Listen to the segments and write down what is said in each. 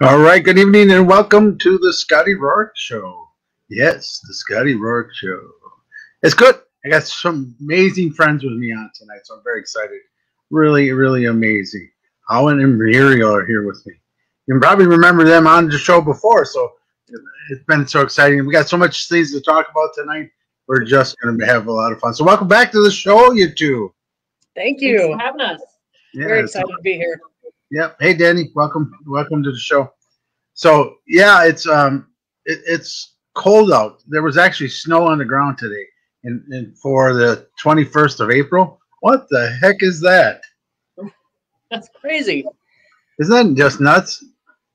All right, good evening and welcome to the Scotty Rorek Show. Yes, the Scotty Rorek Show. It's good. I got some amazing friends with me on tonight, so I'm very excited. Really, really amazing. Awyn and Muriel are here with me. You can probably remember them on the show before, so it's been so exciting. We got so much things to talk about tonight. We're just going to have a lot of fun. So welcome back to the show, you two. Thank you. Thanks for having us. Yeah, Very excited to be here. Yep. Hey, Danny. Welcome to the show. So yeah, it's cold out. There was actually snow on the ground today, and for the 21st of April. What the heck is that? That's crazy. Isn't that just nuts?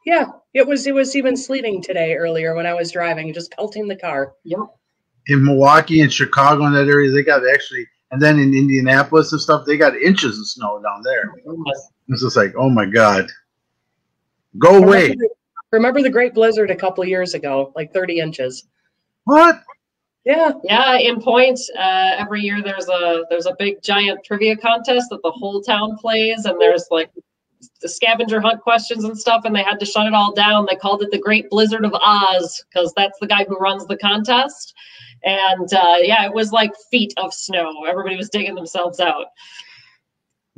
Yeah, it was even sleeting today earlier when I was driving, just pelting the car. Yep. In Milwaukee and Chicago and that area, they got actually, and then in Indianapolis and stuff, they got inches of snow down there. It's just like, oh my God, go away. Remember the great blizzard a couple of years ago, like 30 inches. What? Yeah. Yeah, in Point, every year there's a big giant trivia contest that the whole town plays, and there's like the scavenger hunt questions and stuff, and they had to shut it all down. They called it the Great Blizzard of Oz because that's the guy who runs the contest. And yeah, it was like feet of snow. Everybody was digging themselves out.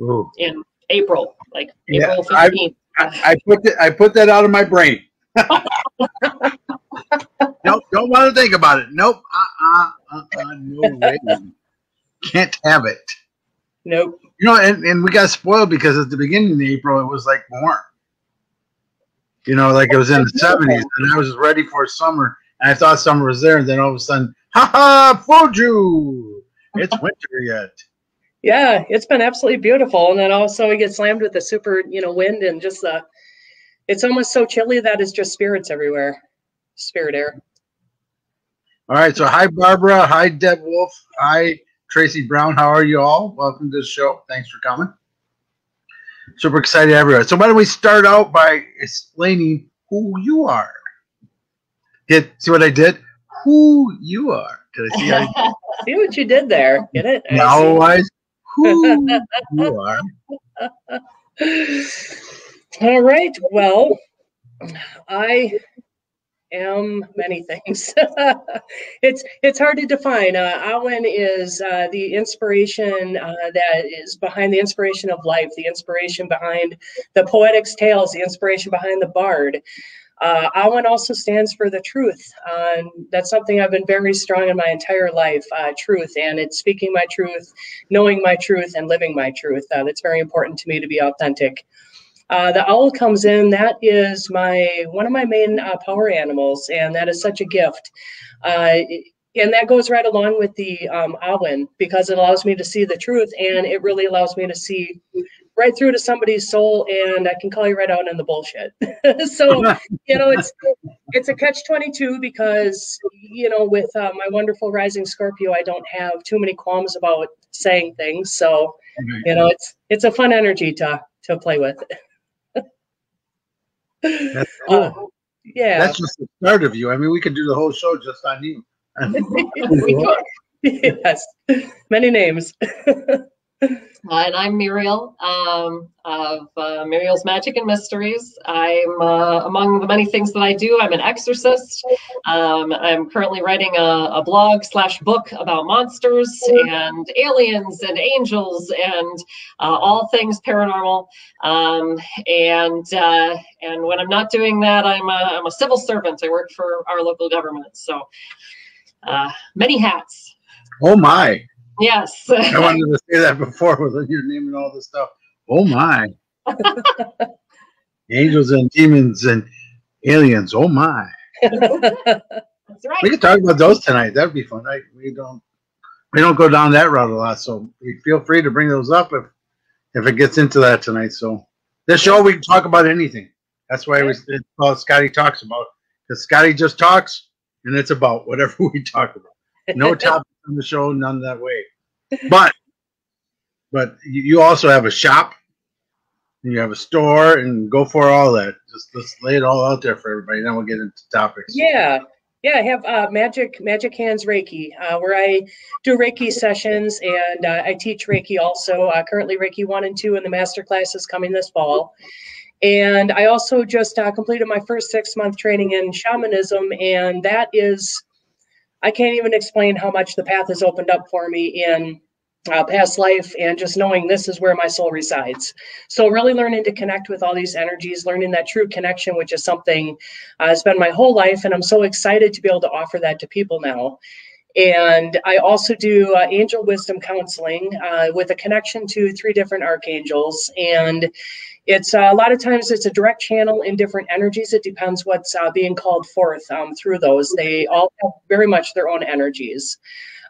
Ooh. In April, like Yeah, April 15th. I put that out of my brain. Nope, don't want to think about it. Nope. No way. Can't have it. Nope. You know, and we got spoiled because at the beginning of April it was like warm. You know, like it was in the 70s, and I was ready for summer, and I thought summer was there, and then all of a sudden, fooled you! It's winter yet. Yeah, it's been absolutely beautiful, and then also we get slammed with the super, wind and just it's almost so chilly that it's just spirits everywhere, spirit air. All right, so hi Barbara, hi Deb Wolf, hi Tracy Brown. How are you all? Welcome to the show. Thanks for coming. Super excited everywhere. So why don't we start out by explaining who you are? See what I did? Who you are? Did I see how you did? See what you did there? Get it? Owlwise, who you are? All right. Well, I am many things. It's hard to define. Awyn is the inspiration that is behind the inspiration of life, the inspiration behind the poetic's tales, the inspiration behind the bard. Awyn also stands for the truth. That's something I've been very strong in my entire life, truth. And it's speaking my truth, knowing my truth, and living my truth. That's very important to me to be authentic. The owl comes in. That is one of my main power animals, and that is such a gift. And that goes right along with the Awyn, because it allows me to see the truth, and it really allows me to see right through to somebody's soul, and I can call you right out on the bullshit. So, it's a catch-22 because, with my wonderful rising Scorpio, I don't have too many qualms about saying things. So, it's a fun energy to play with. That's cool. Yeah. That's just the start of you. I mean, we could do the whole show just on you. Yes. Many names. And I'm Muriel of Muriel's Magic and Mysteries. I'm among the many things that I do, I'm an exorcist. I'm currently writing a blog/book about monsters and aliens and angels and all things paranormal. And when I'm not doing that, I'm a civil servant. I work for our local government. So many hats. Oh my. Yes. I wanted to say that before with your name and all this stuff. Oh my. Angels and demons and aliens. Oh my. That's right. We could talk about those tonight. That'd be fun. We don't go down that route a lot, so feel free to bring those up if it gets into that tonight. So this show we can talk about anything. That's why it's called Scotty Talks About, because Scotty just talks and it's about whatever we talk about. No topics on the show, none that way. But you also have a shop, and you have a store, and go for all that. Just let's lay it all out there for everybody. Then we'll get into topics. Yeah. I have Magic Hands Reiki, where I do Reiki sessions, and I teach Reiki also. Currently Reiki 1 and 2 in the master classes coming this fall. And I also just completed my first 6-month training in shamanism, and that is, I can't even explain how much the path has opened up for me in past life, and just knowing this is where my soul resides. So really learning to connect with all these energies, learning that true connection, which is something it's been my whole life, and I'm so excited to be able to offer that to people now. And I also do angel wisdom counseling with a connection to 3 different archangels. And it's a lot of times it's a direct channel in different energies. It depends what's being called forth through those. They all have very much their own energies.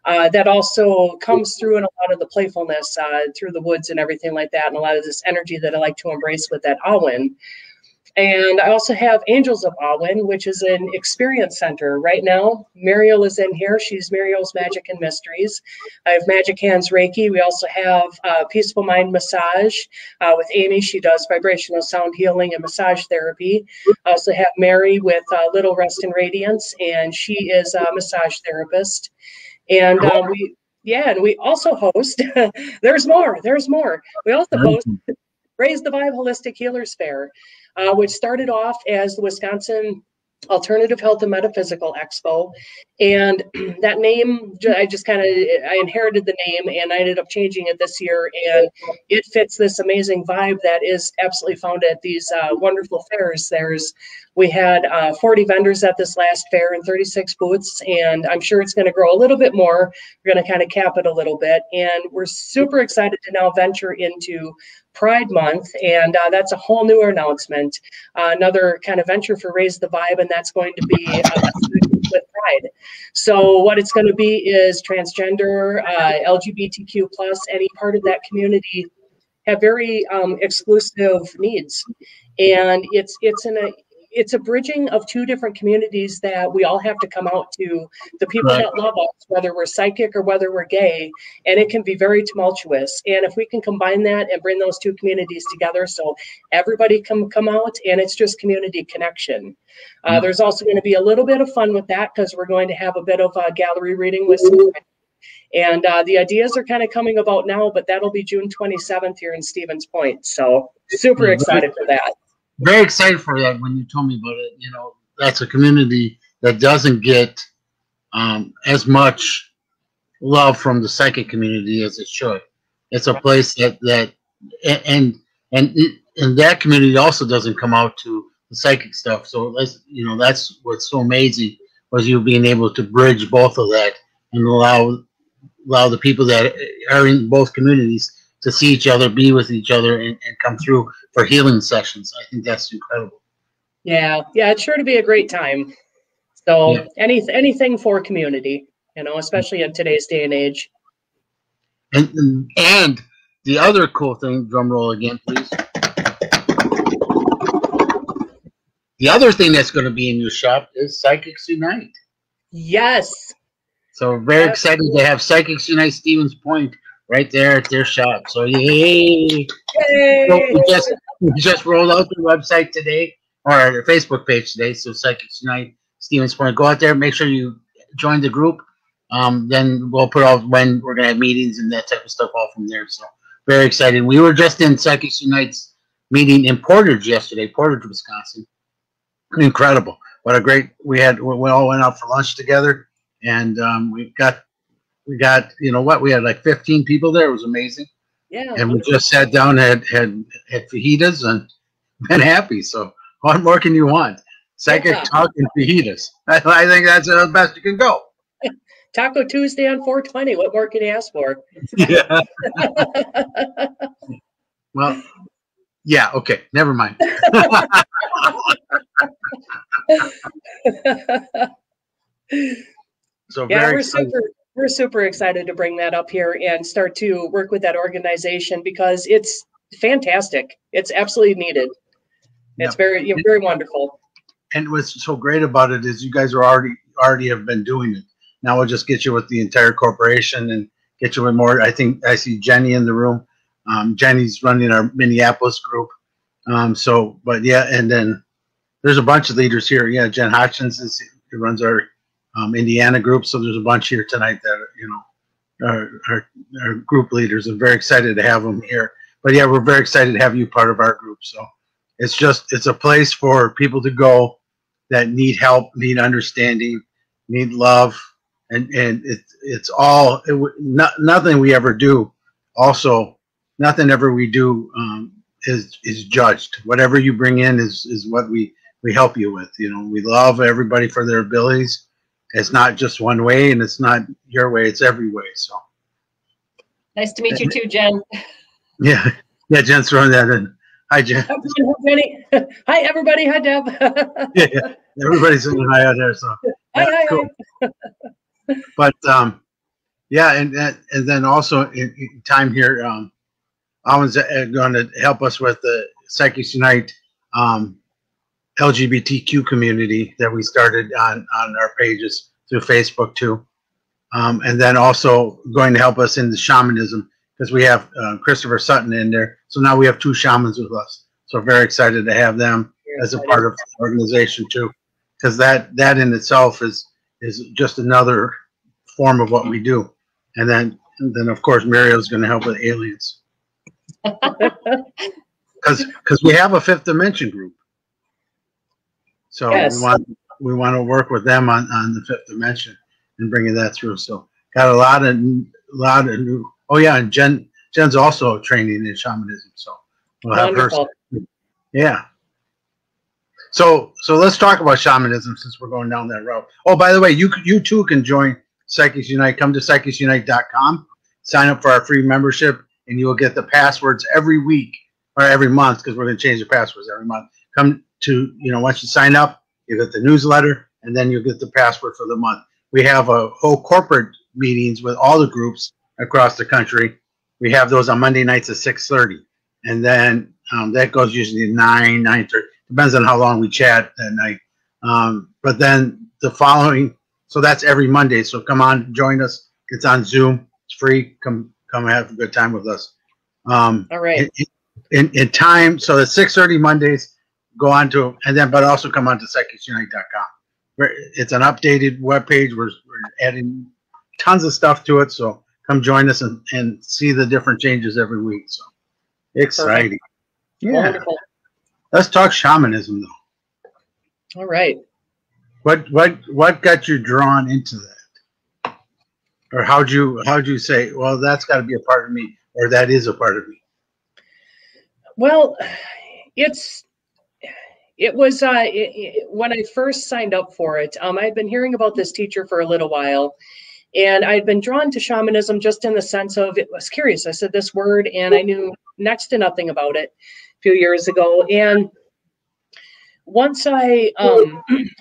That also comes through in a lot of the playfulness through the woods and everything like that, and a lot of this energy that I like to embrace with that Awyn. And I also have Angels of Awyn, which is an experience center. Right now, Muriel is in here. She's Muriel's Magic and Mysteries. I have Magic Hands Reiki. We also have Peaceful Mind Massage with Amy. She does vibrational sound healing and massage therapy. I also have Mary with Little Rest and Radiance, and she is a massage therapist. And we also host, there's more. We also host Raise the Vibe Holistic Healers Fair, which started off as the Wisconsin Alternative Health and Metaphysical Expo. And that name, I inherited the name, and I ended up changing it this year. And it fits this amazing vibe that is absolutely found at these wonderful fairs. We had 40 vendors at this last fair and 36 booths, and I'm sure it's going to grow a little bit more. We're going to kind of cap it a little bit. And we're super excited to now venture into Pride Month, and that's a whole new announcement, another kind of venture for Raise the Vibe, and that's going to be with Pride. So what it's going to be is transgender, LGBTQ+, any part of that community have very exclusive needs, and it's a bridging of 2 different communities that we all have to come out to, the people that love us, whether we're psychic or whether we're gay, and it can be very tumultuous. And if we can combine that and bring those 2 communities together so everybody can come out, and it's just community connection. There's also going to be a little bit of fun with that, because we're going to have a bit of a gallery reading with some friends. And the ideas are kind of coming about now, but that'll be June 27th here in Stevens Point. So super excited for that. Very excited for that. When you told me about it, that's a community that doesn't get as much love from the psychic community as it should. It's a place that that community also doesn't come out to the psychic stuff. So that's what's so amazing, was you being able to bridge both of that and allow the people that are in both communities to see each other, be with each other, and come through for healing sessions. I think that's incredible. Yeah, it's sure to be a great time. So anything for community, especially in today's day and age. And the other cool thing, drum roll again, please. The other thing that's going to be in your shop is Psychics Unite. Yes. So we're very excited to have Psychics Unite Stevens Point right there at their shop. So yay! So we just rolled out the website today, or our Facebook page today. So Psychics Unite Stevens Point. Go out there, make sure you join the group. Then we'll put out when we're gonna have meetings and that type of stuff all from there. So very excited. We were just in Psychics Unite's meeting in Portage yesterday, Portage, Wisconsin. Incredible! What a great we all went out for lunch together, and we got we had like 15 people there. It was amazing. Yeah. And we just sat down, had fajitas, and been happy. So what more can you want? Psychic talk and fajitas. I think that's the best you can go. Taco Tuesday on 420. What more can you ask for? Yeah. Well, yeah. Okay. Never mind. So yeah, we're super excited to bring that up here and start to work with that organization, because it's fantastic. It's absolutely needed. It's very wonderful. And what's so great about it is you guys are already have been doing it. Now we'll just get you with the entire corporation and get you with more. I think I see Jenny in the room. Jenny's running our Minneapolis group. But yeah, and then there's a bunch of leaders here. Yeah, Jen Hodgins who runs our Indiana group. So there's a bunch here tonight that are group leaders. I'm very excited to have them here. But yeah, we're very excited to have you part of our group. So it's a place for people to go that need help, need understanding, need love, and it's all nothing we ever do. Also, nothing ever we do is judged. Whatever you bring in is what we help you with. You know, we love everybody for their abilities. It's not just one way, and it's not your way. It's every way. So nice to meet you too, Jen. yeah, Jen's throwing that in. Hi, Jen. Hi, everybody. Hi, Deb. Yeah, everybody's saying hi out there. So Hi. cool. But yeah, and then also in time here, Awyn's going to help us with the Psychics Unite LGBTQ community that we started on our pages through Facebook too, and then also going to help us in the shamanism, because we have Christopher Sutton in there. So now we have 2 shamans with us. So very excited to have them as a part of the organization too, because that in itself is just another form of what we do. And then of course Muriel's going to help with aliens, because we have a 5th dimension group. So yes. we want to work with them on the 5th dimension and bringing that through. So got a lot of new. Oh yeah, and Jen's also training in shamanism. So we'll have Wonderful. her. Yeah. So let's talk about shamanism, since we're going down that road. Oh, by the way, you too can join Psychics Unite. Come to psychicsunite.com, sign up for our free membership, and you will get the passwords every week or every month, because we're going to change the passwords every month. Come to, once you sign up, you get the newsletter, and then you'll get the password for the month. We have a whole corporate meetings with all the groups across the country. We have those on Monday nights at 6:30, and then that goes usually 9:30. Depends on how long we chat that night. But then the following, so that's every Monday. So come on, join us. It's on Zoom. It's free. Come have a good time with us. All right. In time, so at 6:30 Mondays, go on to, and then, but also come on to psychicsunite.com. It's an updated webpage. We're adding tons of stuff to it. So come join us and see the different changes every week. So exciting. Perfect. Yeah. Wonderful. Let's talk shamanism though. All right. What got you drawn into that? Or how'd you say, well, that's got to be a part of me, or that is a part of me? Well, it was when I first signed up for it, I'd been hearing about this teacher for a little while, and I'd been drawn to shamanism just in the sense of, it was curious. I said this word, and I knew next to nothing about it a few years ago. And once I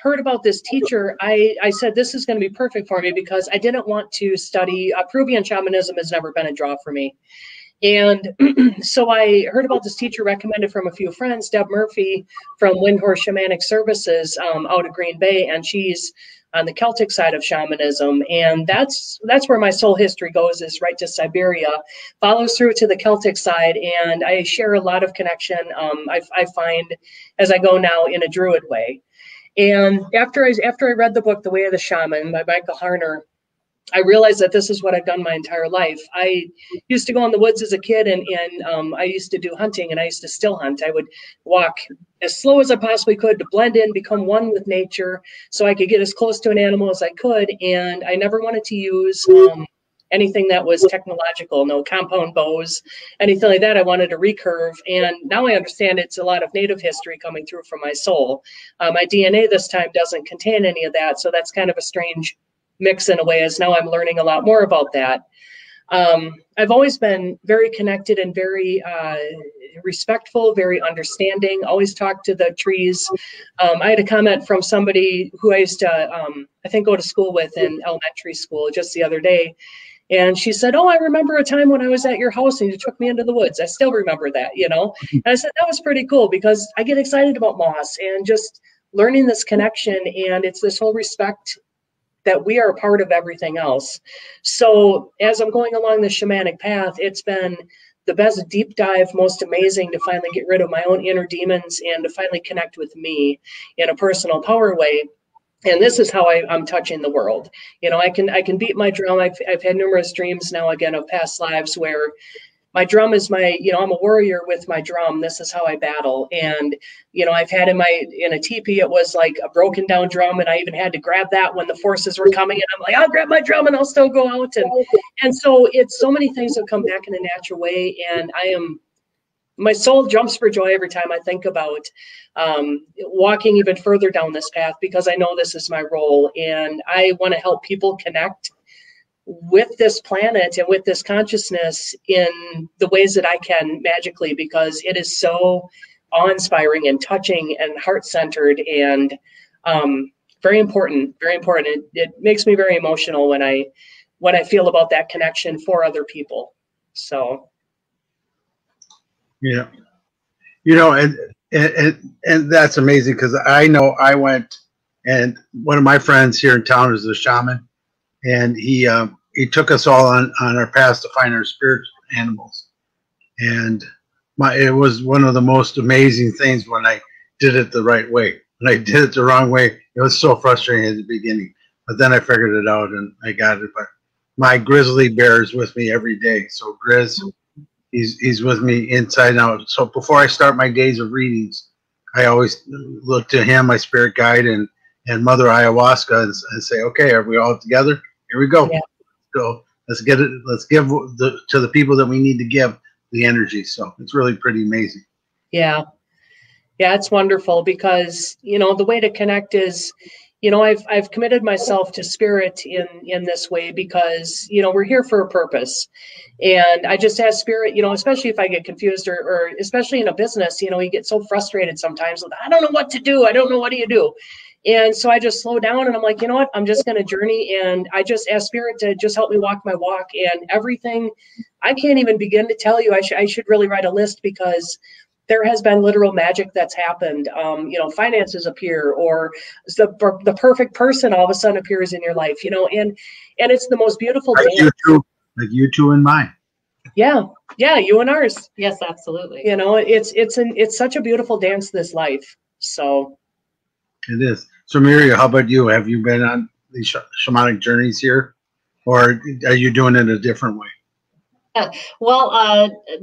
heard about this teacher, I said, this is going to be perfect for me, because I didn't want to study. Peruvian shamanism has never been a draw for me. And so I heard about this teacher recommended from a few friends, Deb Murphy from Windhorse Shamanic Services out of Green Bay, and she's on the Celtic side of shamanism. And that's where my soul history goes, is right to Siberia, follows through to the Celtic side. And I share a lot of connection, I find, as I go now, in a Druid way. And after I read the book, The Way of the Shaman by Michael Harner, I realized that this is what I've done my entire life. I used to go in the woods as a kid, and I used to do hunting, and I used to still hunt. I would walk as slow as I possibly could to blend in, become one with nature, so I could get as close to an animal as I could. And I never wanted to use anything that was technological, no compound bows, anything like that. I wanted to recurve. And now I understand it's a lot of native history coming through from my soul. My DNA this time doesn't contain any of that, so that's kind of a strange mix in a way, as now I'm learning a lot more about that. I've always been very connected and very respectful, very understanding, always talk to the trees. I had a comment from somebody who I used to, I think, go to school with in elementary school just the other day. And she said, oh, I remember a time when I was at your house and you took me into the woods. I still remember that, And I said, that was pretty cool, because I get excited about moss and just learning this connection. And it's this whole respect that we are a part of everything else. So as I'm going along the shamanic path, it's been the best deep dive, most amazing to finally get rid of my own inner demons and to finally connect with me in a personal power way. And this is how I'm touching the world. I can beat my drum. I've had numerous dreams now, again, of past lives where my drum is my, I'm a warrior with my drum. This is how I battle. And, I've had in a teepee, it was like a broken down drum. And I even had to grab that when the forces were coming. And I'm like, I'll grab my drum and I'll still go out. And so it's so many things that come back in a natural way. And my soul jumps for joy every time I think about walking even further down this path, because I know this is my role. And I want to help people connect with this planet and with this consciousness in the ways that I can magically, because it is so awe-inspiring and touching and heart-centered and very important, very important. It makes me very emotional when I feel about that connection for other people. So. Yeah. And that's amazing, because I know I went, and one of my friends here in town is a shaman, and he took us all on our paths to find our spirit animals. And it was one of the most amazing things when I did it the right way. When I did it the wrong way, it was so frustrating at the beginning. But then I figured it out and I got it. But my grizzly bear is with me every day. So Grizz, he's with me inside and out. So before I start my days of readings, I always look to him, my spirit guide, and Mother Ayahuasca, and say, okay, are we all together? Here we go. Yeah. So let's get it. Let's give to the people that we need to give the energy. So it's really pretty amazing. Yeah. Yeah, it's wonderful, because, the way to connect is, I've committed myself to spirit in this way, because, we're here for a purpose. And I just ask spirit, especially if I get confused or especially in a business, you get so frustrated sometimes with, I don't know what to do. I don't know, what do you do? And so I just slow down and I'm like, you know what, I'm just going to journey. And I just ask spirit to just help me walk my walk, and everything. I can't even begin to tell you. I should really write a list, because there has been literal magic that's happened. Finances appear, or the perfect person all of a sudden appears in your life, and it's the most beautiful thing. Like you two and mine. Yeah. Yeah. You and ours. Yes, absolutely. It's such a beautiful dance, this life. So. It is. So Muriel, how about you? Have you been on these shamanic journeys here, or are you doing it a different way? Well,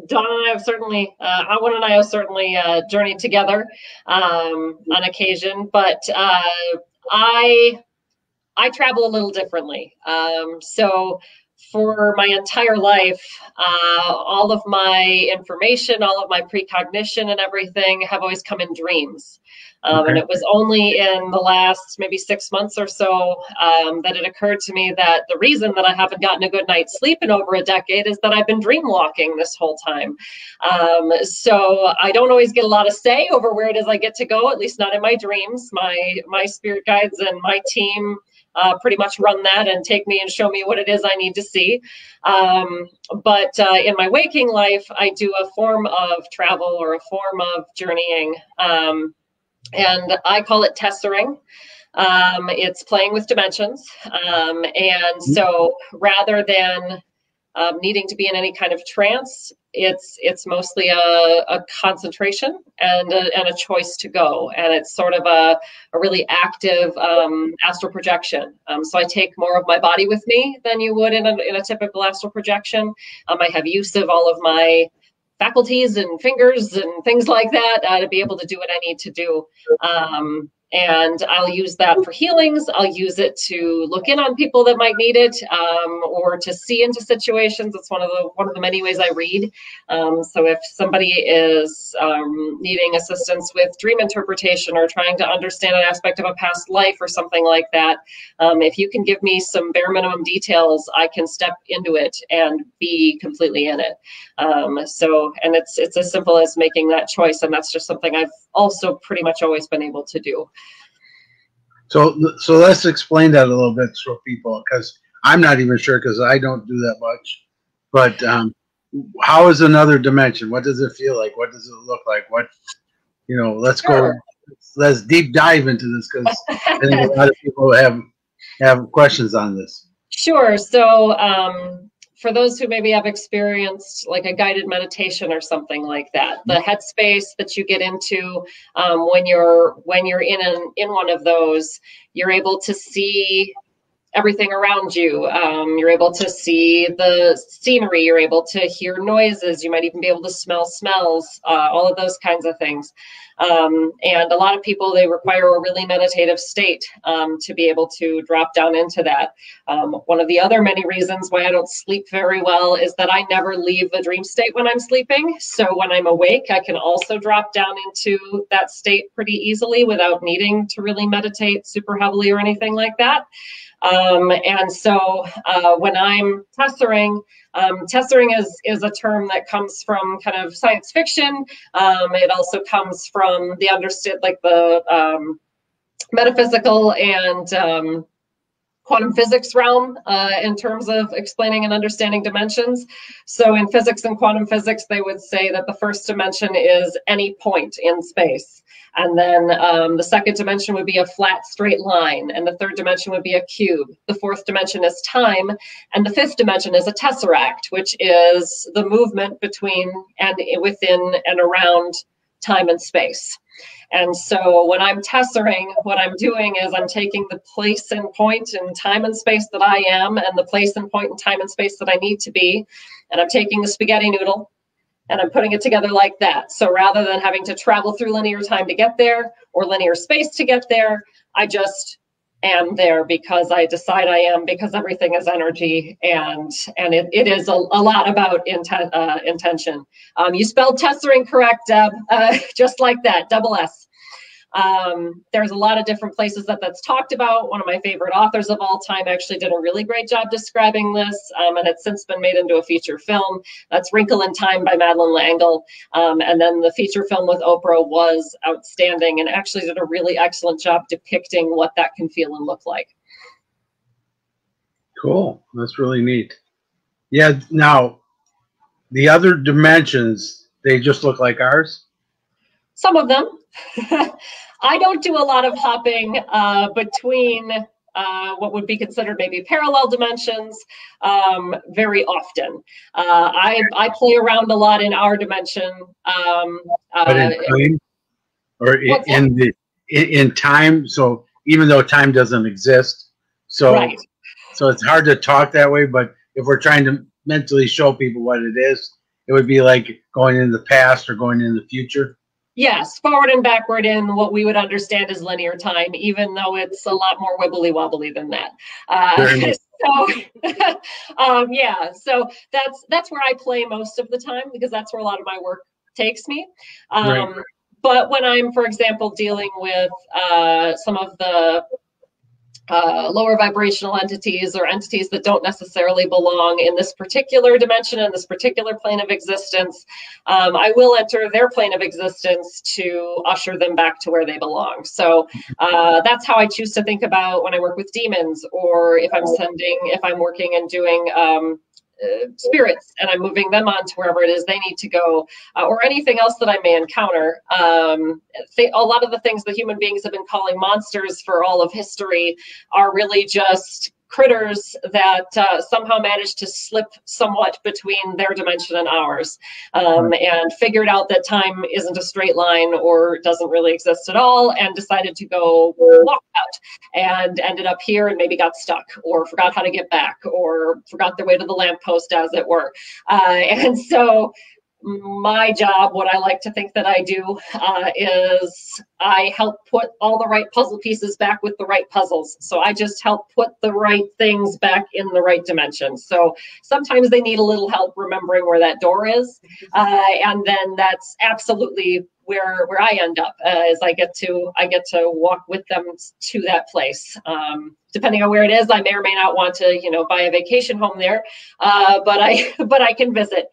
Dawn and I have certainly, Awyn and I have certainly journeyed together on occasion, but I travel a little differently. So for my entire life, all of my information, all of my precognition and everything have always come in dreams. And it was only in the last maybe 6 months or so that it occurred to me that the reason that I haven't gotten a good night's sleep in over a decade is that I've been dream walking this whole time. So I don't always get a lot of say over where it is I get to go, at least not in my dreams. My spirit guides and my team pretty much run that and take me and show me what it is I need to see. But in my waking life, I do a form of travel or a form of journeying. And I call it tessering. It's playing with dimensions. And so rather than needing to be in any kind of trance, it's mostly a concentration and a choice to go. And it's sort of a really active astral projection. So I take more of my body with me than you would in a typical astral projection. I have use of all of my faculties and fingers and things like that to be able to do what I need to do. And I'll use that for healings. I'll use it to look in on people that might need it, or to see into situations. It's one of the many ways I read. So if somebody is needing assistance with dream interpretation or trying to understand an aspect of a past life or something like that, if you can give me some bare minimum details, I can step into it and be completely in it. And it's as simple as making that choice, and that's just something I've also pretty much always been able to do. So let's explain that a little bit for people, because I'm not even sure, because I don't do that much. But how is another dimension? What does it feel like? What does it look like? Let's go. Let's deep dive into this, because I think a lot of people have questions on this. Sure. So for those who maybe have experienced like a guided meditation or something like that, the headspace that you get into when you're in one of those, you're able to see everything around you. You're able to see the scenery. You're able to hear noises. You might even be able to smell smells, all of those kinds of things. And a lot of people, they require a really meditative state to be able to drop down into that. One of the other many reasons why I don't sleep very well is that I never leave the dream state when I'm sleeping. So when I'm awake, I can also drop down into that state pretty easily without needing to really meditate super heavily or anything like that. And so when I'm tessering, tessering is a term that comes from kind of science fiction. It also comes from the understood, like the metaphysical and quantum physics realm in terms of explaining and understanding dimensions. So in physics and quantum physics, they would say that the first dimension is any point in space. And then the second dimension would be a flat straight line. And the third dimension would be a cube. The fourth dimension is time. And the fifth dimension is a tesseract, which is the movement between and within and around time and space. And so when I'm tessering, what I'm doing is I'm taking the place and point in time and space that I am and the place and point in time and space that I need to be. And I'm taking the spaghetti noodle and I'm putting it together like that. So rather than having to travel through linear time to get there or linear space to get there, I just am there because I decide I am, because everything is energy, and it is a lot about intention. You spelled tessering correct, Deb, just like that, double S. There's a lot of different places that that's talked about. One of my favorite authors of all time actually did a really great job describing this, and it's since been made into a feature film. That's Wrinkle in Time by Madeleine L'Engle. And then the feature film with Oprah was outstanding and actually did a really excellent job depicting what that can feel and look like. Cool. That's really neat. Yeah. Now, the other dimensions, they just look like ours? Some of them. I don't do a lot of hopping between what would be considered maybe parallel dimensions very often. I play around a lot in our dimension. But in time, or in time, so even though time doesn't exist, so right. So it's hard to talk that way, but if we're trying to mentally show people what it is, it would be like going in the past or going in the future. Yes, forward and backward in what we would understand as linear time, even though it's a lot more wibbly wobbly than that. Yeah, so that's where I play most of the time because that's where a lot of my work takes me. Right. But when I'm, for example, dealing with some of the lower vibrational entities or entities that don't necessarily belong in this particular dimension, in this particular plane of existence, I will enter their plane of existence to usher them back to where they belong. So that's how I choose to think about when I work with demons, or if I'm working and doing spirits and I'm moving them on to wherever it is they need to go, or anything else that I may encounter. A lot of the things that human beings have been calling monsters for all of history are really just critters that somehow managed to slip somewhat between their dimension and ours, and figured out that time isn't a straight line or doesn't really exist at all, and decided to go walk out and ended up here and maybe got stuck or forgot how to get back or forgot their way to the lamppost, as it were. And so my job, what I like to think that I do, is I help put all the right puzzle pieces back with the right puzzles. So I just help put the right things back in the right dimension. So sometimes they need a little help remembering where that door is. And then that's absolutely where I end up, is I get to walk with them to that place. Depending on where it is, I may or may not want to, buy a vacation home there, but I can visit.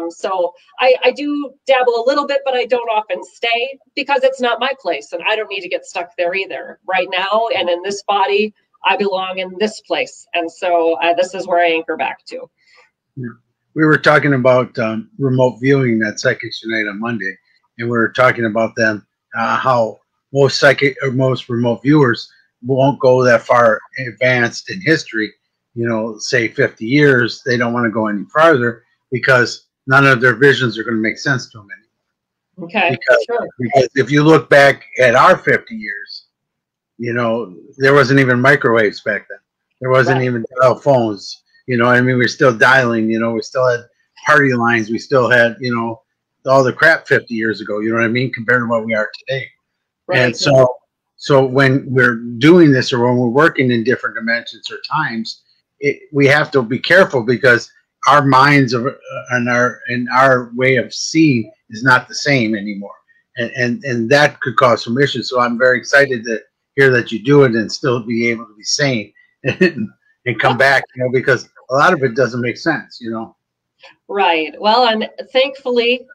So I do dabble a little bit, but I don't often stay because it's not my place, and I don't need to get stuck there either. Right now, and in this body, I belong in this place, and so this is where I anchor back to. Yeah. We were talking about remote viewing that Psychic Tonight on Monday, and we were talking about them how most remote viewers won't go that far advanced in history, say 50 years. They don't want to go any farther because none of their visions are going to make sense to them anymore. Okay, because if you look back at our 50 years, there wasn't even microwaves back then. There wasn't Right. even dial phones. You know, I mean, we're still dialing. You know, we still had party lines. We still had, you know, all the crap 50 years ago. You know what I mean, compared to what we are today. Right. And so when we're doing this or when we're working in different dimensions or times, we have to be careful because our minds and our way of seeing is not the same anymore, and that could cause some issues. So I'm very excited to hear that you do it and still be able to be sane and come back, you know, because a lot of it doesn't make sense, you know. Right. Well, and thankfully,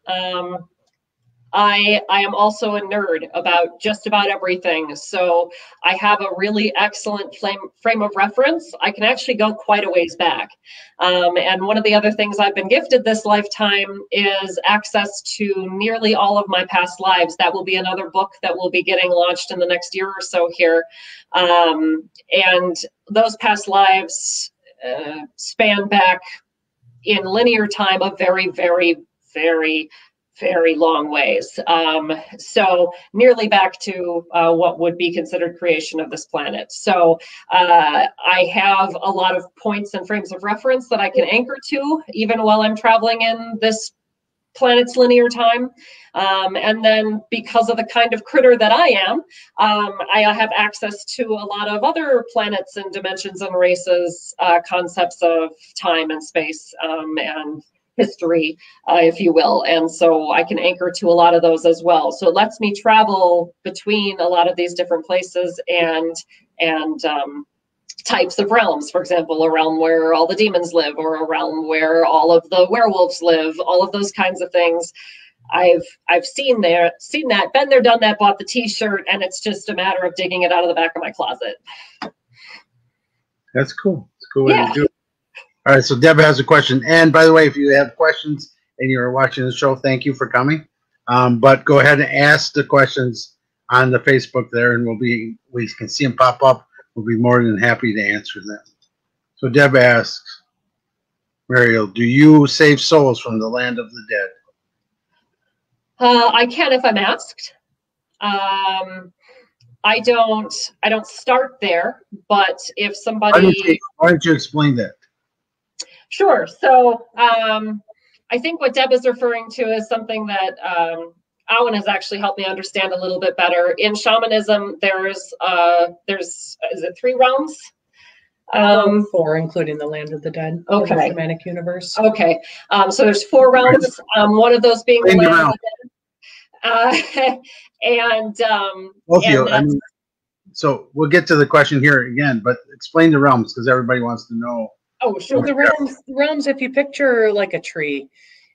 I am also a nerd about just about everything. So I have a really excellent frame of reference. I can actually go quite a ways back. And one of the other things I've been gifted this lifetime is access to nearly all of my past lives. That will be another book that will be getting launched in the next year or so here. And those past lives span back in linear time a very, very, very, very long ways. So nearly back to what would be considered creation of this planet. So I have a lot of points and frames of reference that I can anchor to, even while I'm traveling in this planet's linear time. And then because of the kind of critter that I am, I have access to a lot of other planets and dimensions and races, concepts of time and space, and history, if you will. And so I can anchor to a lot of those as well. So it lets me travel between a lot of these different places and types of realms. For example, a realm where all the demons live, or a realm where all of the werewolves live, all of those kinds of things. I've seen that, been there, done that, bought the t-shirt, and it's just a matter of digging it out of the back of my closet. That's cool. It's a cool way to do it. All right, so Deb has a question. And by the way, if you have questions and you're watching the show, thank you for coming. But go ahead and ask the questions on the Facebook there, and we can see them pop up. We'll be more than happy to answer them. So Deb asks, Muriel, do you save souls from the land of the dead? I can if I'm asked. I don't start there, but if somebody... Why don't you explain that? Sure. So I think what Deb is referring to is something that Awyn has actually helped me understand a little bit better. In shamanism, there's is it 3 realms? 4, including the land of the dead. Okay. In the shamanic universe. Okay. So there's 4 realms. One of those being the land of the dead. I mean, so we'll get to the question here again, but explain the realms because everybody wants to know. Oh, sure. The realms, if you picture like a tree,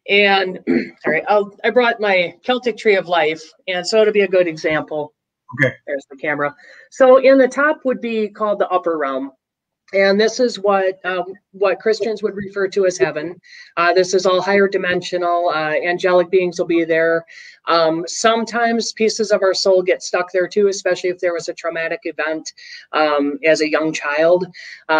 and sorry, I brought my Celtic tree of life, and so it'll be a good example. Okay. There's the camera. So in the top would be called the upper realm. And this is what Christians would refer to as heaven. This is all higher dimensional. Angelic beings will be there. Sometimes pieces of our soul get stuck there too, especially if there was a traumatic event as a young child.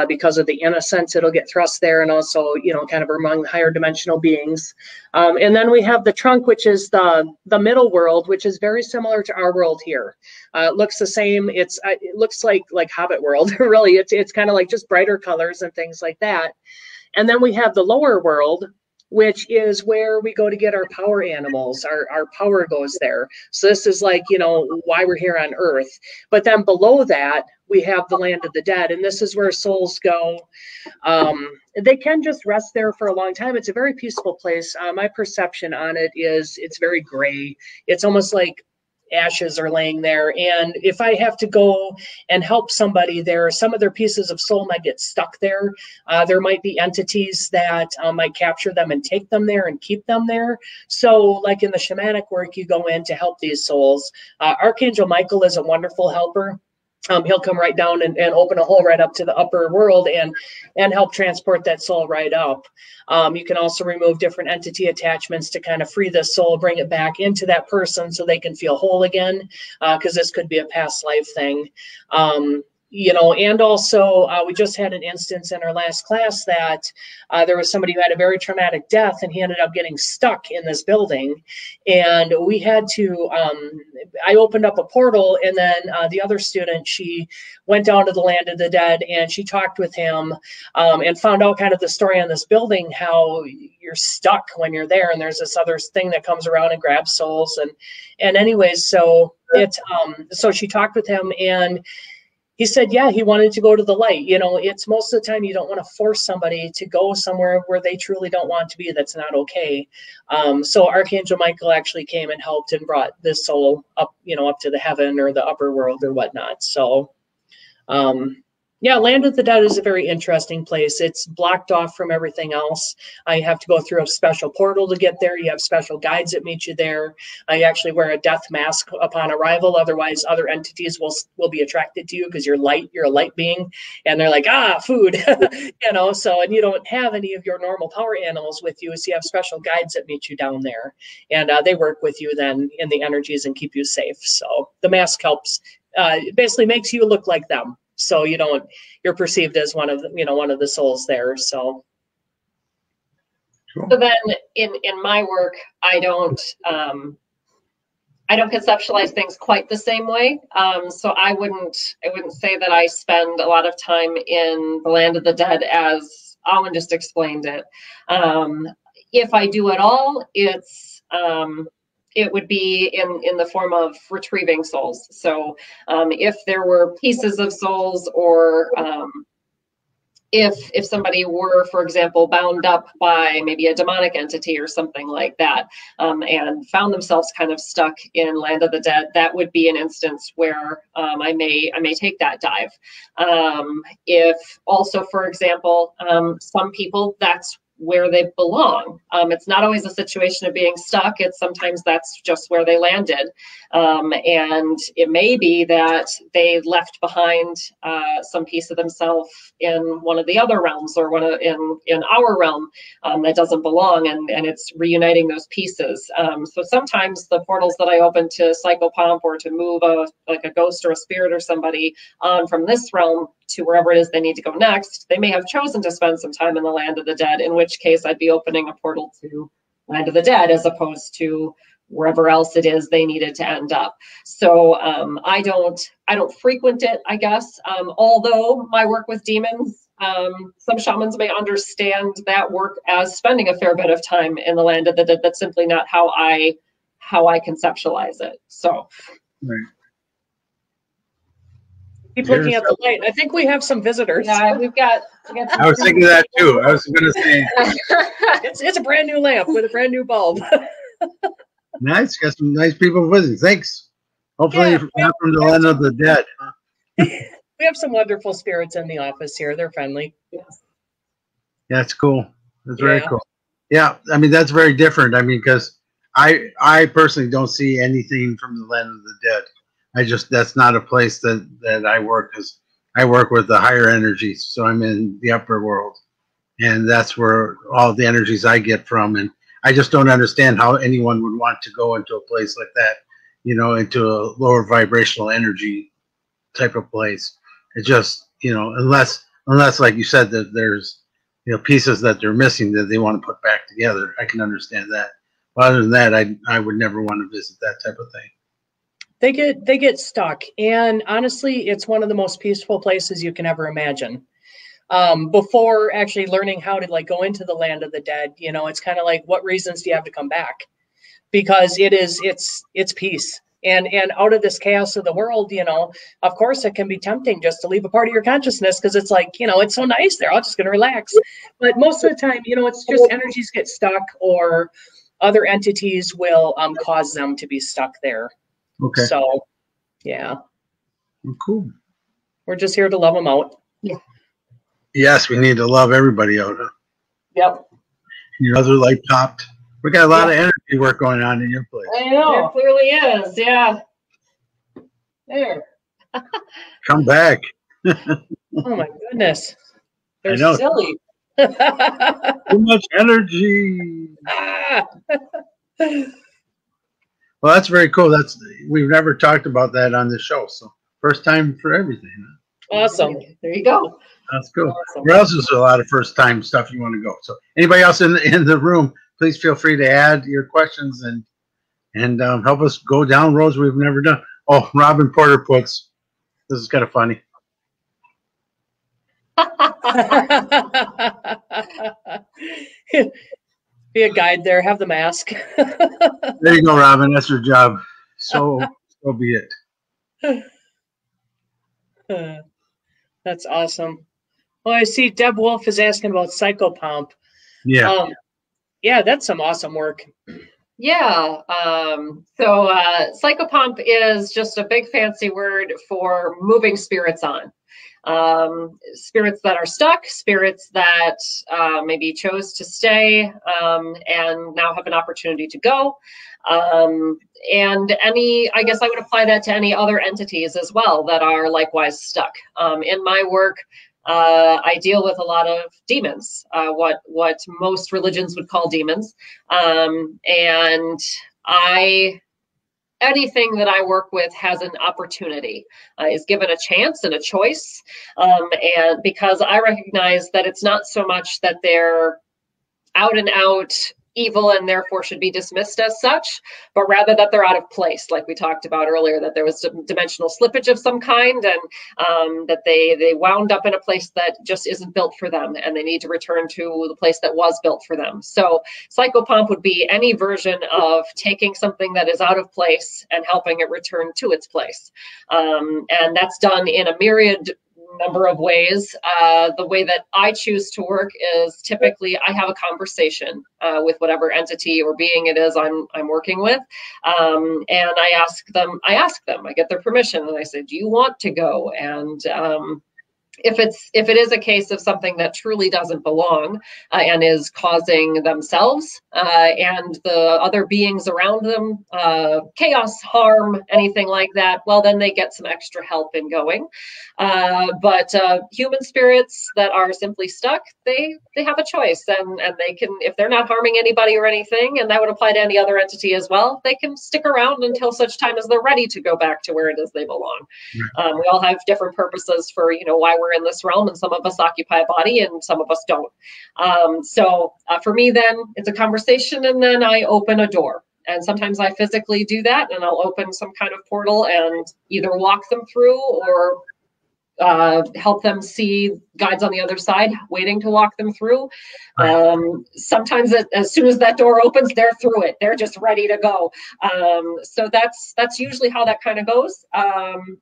Because of the innocence, it'll get thrust there, and also, you know, kind of among higher dimensional beings. And then we have the trunk, which is the middle world, which is very similar to our world here. It looks the same. It looks like Hobbit world. Really, it's kind of like just brighter colors and things like that. And then we have the lower world, which is where we go to get our power animals. Our power goes there. So this is like, you know, why we're here on Earth. But then below that, we have the land of the dead, and this is where souls go. They can just rest there for a long time. It's a very peaceful place. My perception on it is it's very gray. It's almost like ashes are laying there. And if I have to go and help somebody there, some of their pieces of soul might get stuck there. There might be entities that might capture them and take them there and keep them there. So like in the shamanic work, you go in to help these souls. Archangel Michael is a wonderful helper. He'll come right down and open a hole right up to the upper world and help transport that soul right up. You can also remove different entity attachments to kind of free the soul, bring it back into that person so they can feel whole again, because this could be a past life thing. you know, and also we just had an instance in our last class that there was somebody who had a very traumatic death, and he ended up getting stuck in this building, and we had to I opened up a portal, and then the other student, she went down to the land of the dead, and she talked with him and found out kind of the story on this building, how you're stuck when you're there, and there's this other thing that comes around and grabs souls, and anyways, so it so she talked with him, and he said, yeah, he wanted to go to the light. You know, it's most of the time you don't want to force somebody to go somewhere where they truly don't want to be. That's not okay. So Archangel Michael actually came and helped and brought this soul up, you know, up to the heaven or the upper world or whatnot. So, yeah, Land of the Dead is a very interesting place. It's blocked off from everything else. I have to go through a special portal to get there. You have special guides that meet you there. I actually wear a death mask upon arrival. Otherwise, other entities will be attracted to you because you're light. You're a light being, and they're like, food, you know. So, and you don't have any of your normal power animals with you, so you have special guides that meet you down there, and they work with you then in the energies and keep you safe. So the mask helps. Basically makes you look like them. So you're perceived as one of the souls there. So. Cool. So then in my work, I don't conceptualize things quite the same way. So I wouldn't say that I spend a lot of time in the Land of the Dead as Awyn just explained it. If I do at all, it would be in the form of retrieving souls. So if there were pieces of souls, or if somebody were, for example, bound up by maybe a demonic entity or something like that, and found themselves kind of stuck in Land of the Dead, that would be an instance where I may take that dive. If also, for example, some people, that's where they belong. It's not always a situation of being stuck. It's sometimes that's just where they landed. And it may be that they left behind some piece of themselves in one of the other realms, or in our realm that doesn't belong, and it's reuniting those pieces. So sometimes the portals that I open to psychopomp or to move like a ghost or a spirit or somebody on from this realm to wherever it is they need to go next, they may have chosen to spend some time in the Land of the Dead, in which case I'd be opening a portal to Land of the Dead as opposed to wherever else it is they needed to end up. So I don't frequent it, I guess. Although my work with demons, some shamans may understand that work as spending a fair bit of time in the Land of the Dead. That's simply not how I conceptualize it. So. Right. Keep looking at the light. I think we have some visitors. Yeah, we got I was thinking that too. I was going to say. It's a brand new lamp with a brand new bulb. Nice. Got some nice people visiting. Thanks. Hopefully not from the Land of the Dead. We have some wonderful spirits in the office here. They're friendly. Yes. That's cool. That's very cool. Yeah, I mean, that's very different. I mean, because I personally don't see anything from the Land of the Dead. That's not a place that I work, because I work with the higher energies. So I'm in the upper world, and that's where all the energies I get from. And I just don't understand how anyone would want to go into a place like that, into a lower vibrational energy type of place. It just, unless like you said, that there's, pieces that they're missing that they want to put back together. I can understand that. But other than that, I would never want to visit that type of thing. They get stuck, and honestly, it's one of the most peaceful places you can ever imagine. Before actually learning how to go into the Land of the Dead, it's kind of like, what reasons do you have to come back? Because it's peace, and out of this chaos of the world, of course it can be tempting just to leave a part of your consciousness, because it's like, it's so nice there, I'm just going to relax. But most of the time, it's just energies get stuck, or other entities will cause them to be stuck there. Okay. So, yeah. Well, cool. We're just here to love them out. Yeah. Yes, we need to love everybody out. Huh? Yep. Your other light popped. We got a lot of energy work going on in your place. I know. It clearly is. Yeah. There. Come back. Oh my goodness. They're silly. Too much energy. Well, that's very cool. We've never talked about that on the show, so first time for everything. Awesome. There you go. That's cool. Awesome. Where else is there a lot of first time stuff you want to go? So anybody else in the room, please feel free to add your questions and help us go down roads we've never done. Oh, Robin Porter puts, this is kind of funny. Be a guide there. Have the mask. There you go, Robin. That's your job. So be it. That's awesome. Well, I see Deb Wolf is asking about psychopomp. Yeah. Yeah, that's some awesome work. Yeah. So psychopomp is just a big fancy word for moving spirits on. Spirits that are stuck, spirits that maybe chose to stay and now have an opportunity to go. And I guess I would apply that to any other entities as well that are likewise stuck. In my work, I deal with a lot of demons, what most religions would call demons. And anything that I work with has an opportunity, is given a chance and a choice. And because I recognize that it's not so much that they're out and out evil and therefore should be dismissed as such, but rather that they're out of place, like we talked about earlier, that there was some dimensional slippage of some kind, and that they wound up in a place that just isn't built for them, and they need to return to the place that was built for them. So psychopomp would be any version of taking something that is out of place and helping it return to its place. And that's done in a myriad number of ways. The way that I choose to work is typically I have a conversation with whatever entity or being it is I'm working with, and I ask them, I get their permission, and I say, do you want to go? And if it is a case of something that truly doesn't belong and is causing themselves and the other beings around them chaos, harm, anything like that, well, then they get some extra help in going. But human spirits that are simply stuck, they have a choice, and they can, if they're not harming anybody or anything, and that would apply to any other entity as well, they can stick around until such time as they're ready to go back to where it is they belong. We all have different purposes for why we're in this realm, and some of us occupy a body and some of us don't. So for me, then it's a conversation, and then I open a door. And sometimes I physically do that, and I'll open some kind of portal and either walk them through or help them see guides on the other side waiting to walk them through. Sometimes as soon as that door opens, they're through it. They're just ready to go. So that's usually how that kind of goes.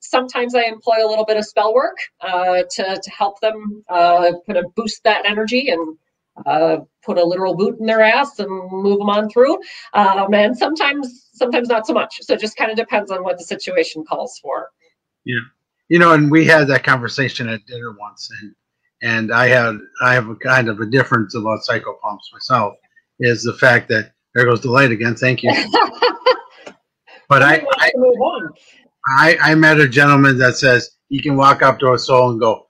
Sometimes I employ a little bit of spell work to help them kind of boost that energy and put a literal boot in their ass and move them on through. And sometimes not so much. So it just kind of depends on what the situation calls for. Yeah. And we had that conversation at dinner once, and I have a kind of a difference about psychopomps myself, is the fact that there goes the light again. Thank you. But I met a gentleman that says he can walk up to a soul and go,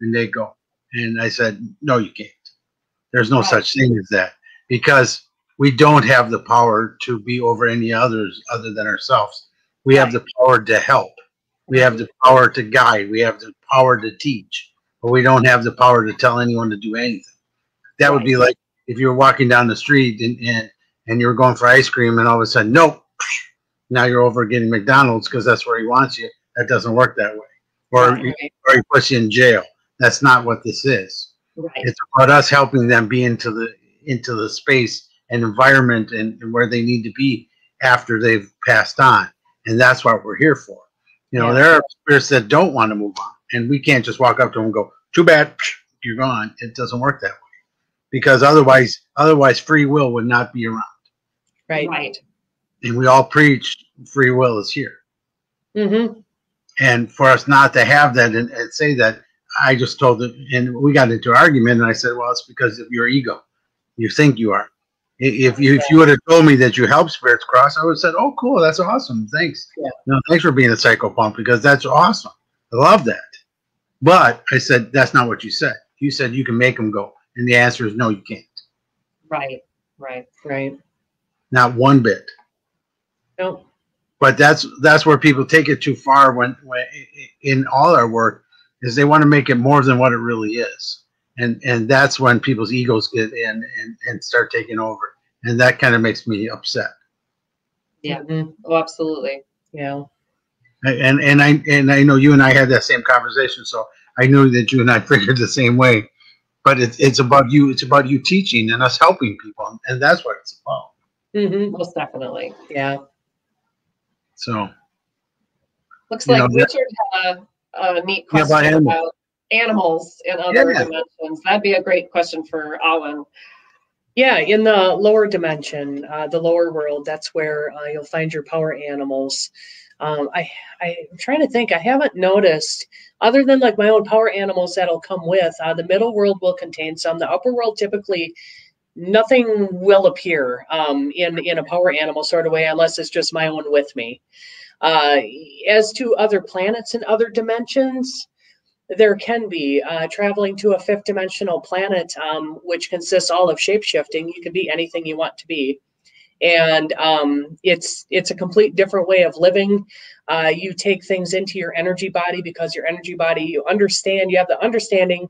and they go. And I said, no, you can't. There's no such thing as that, because we don't have the power to be over any others other than ourselves. We have the power to help. We have the power to guide. We have the power to teach, but we don't have the power to tell anyone to do anything. That would be like if you were walking down the street and you were going for ice cream, and all of a sudden, nope, now you're over getting McDonald's because that's where he wants you. That doesn't work that way. Or he puts you in jail. That's not what this is. It's about us helping them be into the space and environment and where they need to be after they've passed on. And that's what we're here for. There are spirits that don't want to move on, and we can't just walk up to them and go, too bad, you're gone. It doesn't work that way, because otherwise free will would not be around. Right. And we all preach free will is here. Mm-hmm. And for us not to have that and say that, I just told them, and we got into an argument, and I said, well, it's because of your ego. You think you are. If you would have told me that you help spirits cross, I would have said, oh, cool, that's awesome. Thanks. Yeah. No, thanks for being a psychopomp, because that's awesome. I love that. But I said, that's not what you said. You said you can make them go. And the answer is no, you can't. Right. Not one bit. No. But that's where people take it too far when in all our work, is they want to make it more than what it really is. And that's when people's egos get in and start taking over. And that kind of makes me upset. Yeah. Oh, absolutely. Yeah. And I know you and I had that same conversation, so I knew that you and I figured the same way. But it's about you. It's about you teaching and us helping people, and that's what it's about. Most definitely. Yeah. So looks like Richard had a neat question about animals in other dimensions. That'd be a great question for Awyn. Yeah, in the lower dimension, the lower world, that's where you'll find your power animals. I'm trying to think. I haven't noticed, other than like my own power animals that'll come with. The middle world will contain some. The upper world typically nothing will appear in a power animal sort of way unless it's just my own with me. As to other planets and other dimensions, there can be traveling to a fifth dimensional planet, which consists all of shape-shifting. You can be anything you want to be. And it's a complete different way of living. You take things into your energy body because your energy body, you understand, you have the understanding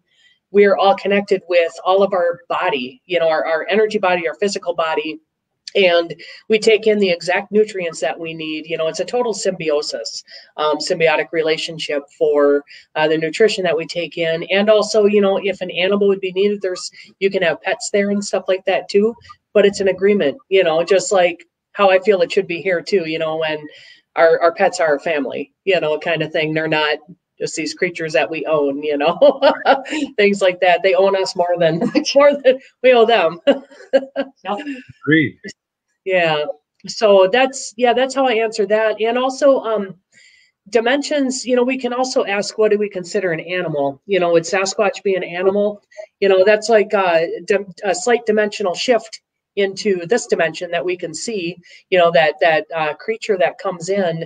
we're all connected with all of our body, our energy body, our physical body. And we take in the exact nutrients that we need. It's a total symbiosis, symbiotic relationship for the nutrition that we take in. And also, if an animal would be needed, you can have pets there and stuff like that too. But it's an agreement, just like how I feel it should be here too, when our pets are our family, kind of thing. They're not just these creatures that we own, things like that. They own us more than we owe them. Agreed. Yeah. So that's how I answer that. And also dimensions, we can also ask, what do we consider an animal? Would Sasquatch be an animal? That's like a slight dimensional shift into this dimension that we can see, that creature that comes in.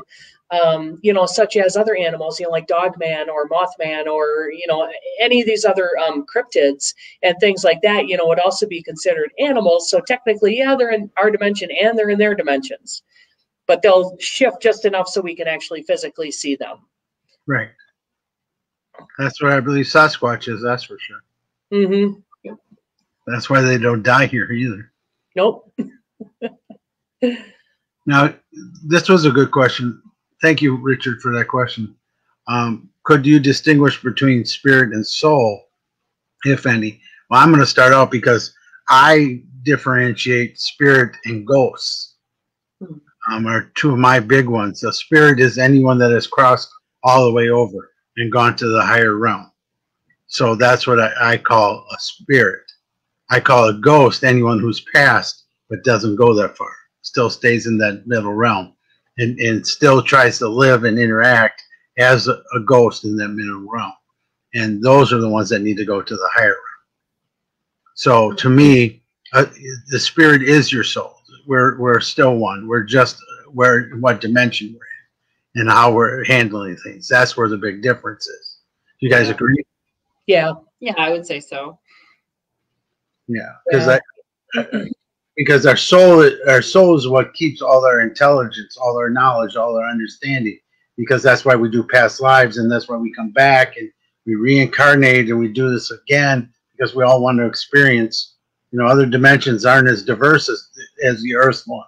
Such as other animals, like Dogman or Mothman or, any of these other cryptids and things like that, would also be considered animals. So technically, yeah, they're in our dimension and they're in their dimensions, but they'll shift just enough so we can actually physically see them. Right. That's what I believe Sasquatch is, that's for sure. Mm-hmm. That's why they don't die here either. Nope. Now, this was a good question. Thank you, Richard, for that question. Could you distinguish between spirit and soul, if any? Well, I'm going to start out because I differentiate spirit and ghosts. Are two of my big ones. A spirit is anyone that has crossed all the way over and gone to the higher realm. So that's what I call a spirit. I call a ghost anyone who's passed but doesn't go that far, still stays in that middle realm. And still tries to live and interact as a ghost in that middle realm. And those are the ones that need to go to the higher realm. So to me, the spirit is your soul. We're still one. We're just what dimension we're in and how we're handling things. That's where the big difference is. You guys agree? Yeah. Yeah, I would say so. Yeah, because our soul is what keeps all our intelligence, all our knowledge, all our understanding, because that's why we do past lives, and that's why we come back and we reincarnate and we do this again, because we all want to experience, other dimensions aren't as diverse as the earth one.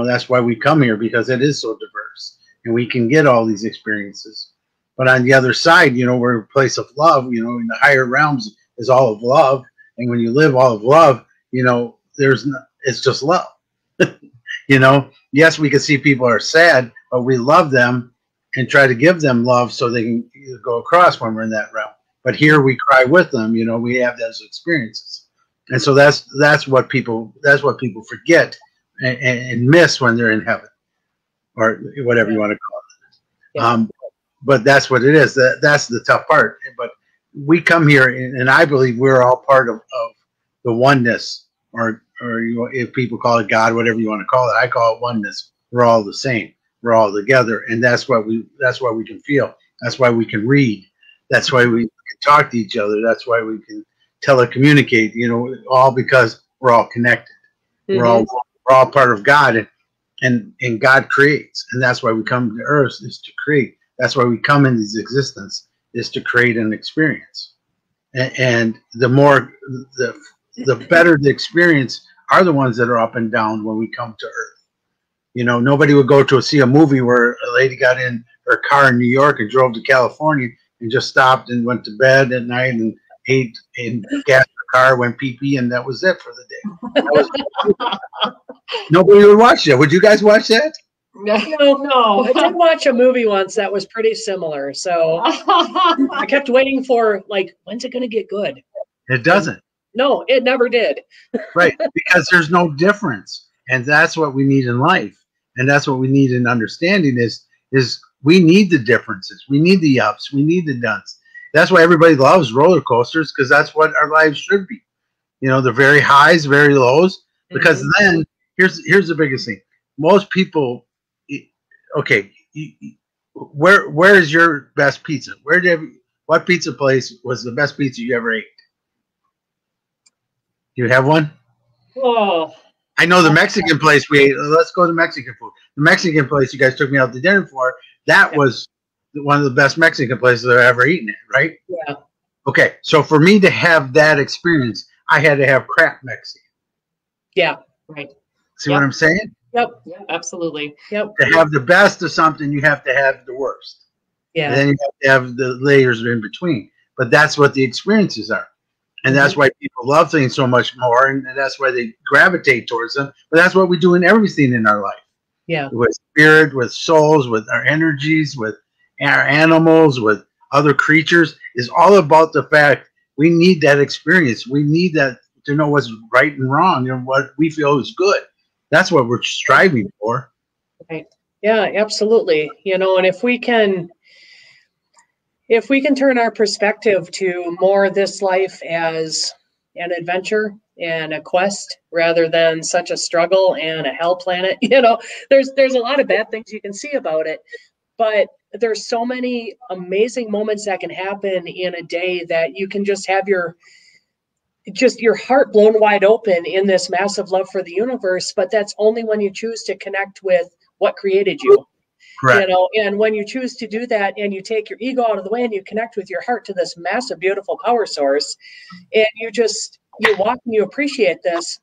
That's why we come here, because it is so diverse and we can get all these experiences. But on the other side, we're a place of love, in the higher realms is all of love. And when you live all of love, it's just love. Yes, we can see people are sad, but we love them and try to give them love so they can go across when we're in that realm. But here we cry with them, we have those experiences. And so that's what people forget and miss when they're in heaven, or whatever you want to call it. Yeah. But that's what it is. That's the tough part. But we come here, and I believe we're all part of the oneness, or if people call it God, whatever you want to call it. I call it oneness. We're all the same. We're all together, and that's what we can feel. That's why we can read. That's why we can talk to each other. That's why we can telecommunicate. All because we're all connected. Mm-hmm. We're all part of God, and God creates, and that's why we come to Earth, is to create. That's why we come in this existence, is to create an experience. And the more, the better the experience are the ones that are up and down when we come to Earth. You know, nobody would go to see a movie where a lady got in her car in New York and drove to California and just stopped and went to bed at night and ate and gassed her car, went pee-pee, and that was it for the day. Nobody would watch that. Would you guys watch that? No. I did watch a movie once that was pretty similar. So I kept waiting for, like, when's it going to get good? It doesn't. No, it never did. Right, because there's no difference. And that's what we need in life. And that's what we need in understanding is we need the differences. We need the ups. We need the downs. That's why everybody loves roller coasters, because that's what our lives should be. You know, the very highs, very lows. Because then here's the biggest thing. Most people, okay, where is your best pizza? What pizza place was the best pizza you ever ate? Do you have one? Oh, I know the Mexican place we ate. Let's go to Mexican food. The Mexican place you guys took me out to dinner for, that was one of the best Mexican places I've ever eaten at, right? Yeah. Okay, so for me to have that experience, I had to have crap Mexican. Yeah, right. See what I'm saying? Yep. Yeah, absolutely. Yep. To have the best of something, you have to have the worst. Yeah. And then you have to have the layers in between. But that's what the experiences are. And that's why people love things so much more, and that's why they gravitate towards them. But that's what we do in everything in our life. Yeah. With spirit, with souls, with our energies, with our animals, with other creatures, is all about the fact we need that experience. We need that to know what's right and wrong and what we feel is good. That's what we're striving for. Right. Yeah, absolutely. You know, and if we can turn our perspective to more this life as an adventure and a quest rather than such a struggle and a hell planet, you know, there's a lot of bad things you can see about it, but there's so many amazing moments that can happen in a day that you can just have your heart blown wide open in this massive love for the universe. But that's only when you choose to connect with what created you. Correct. You know, and when you choose to do that and you take your ego out of the way and you connect with your heart to this massive, beautiful power source, and you walk and you appreciate this,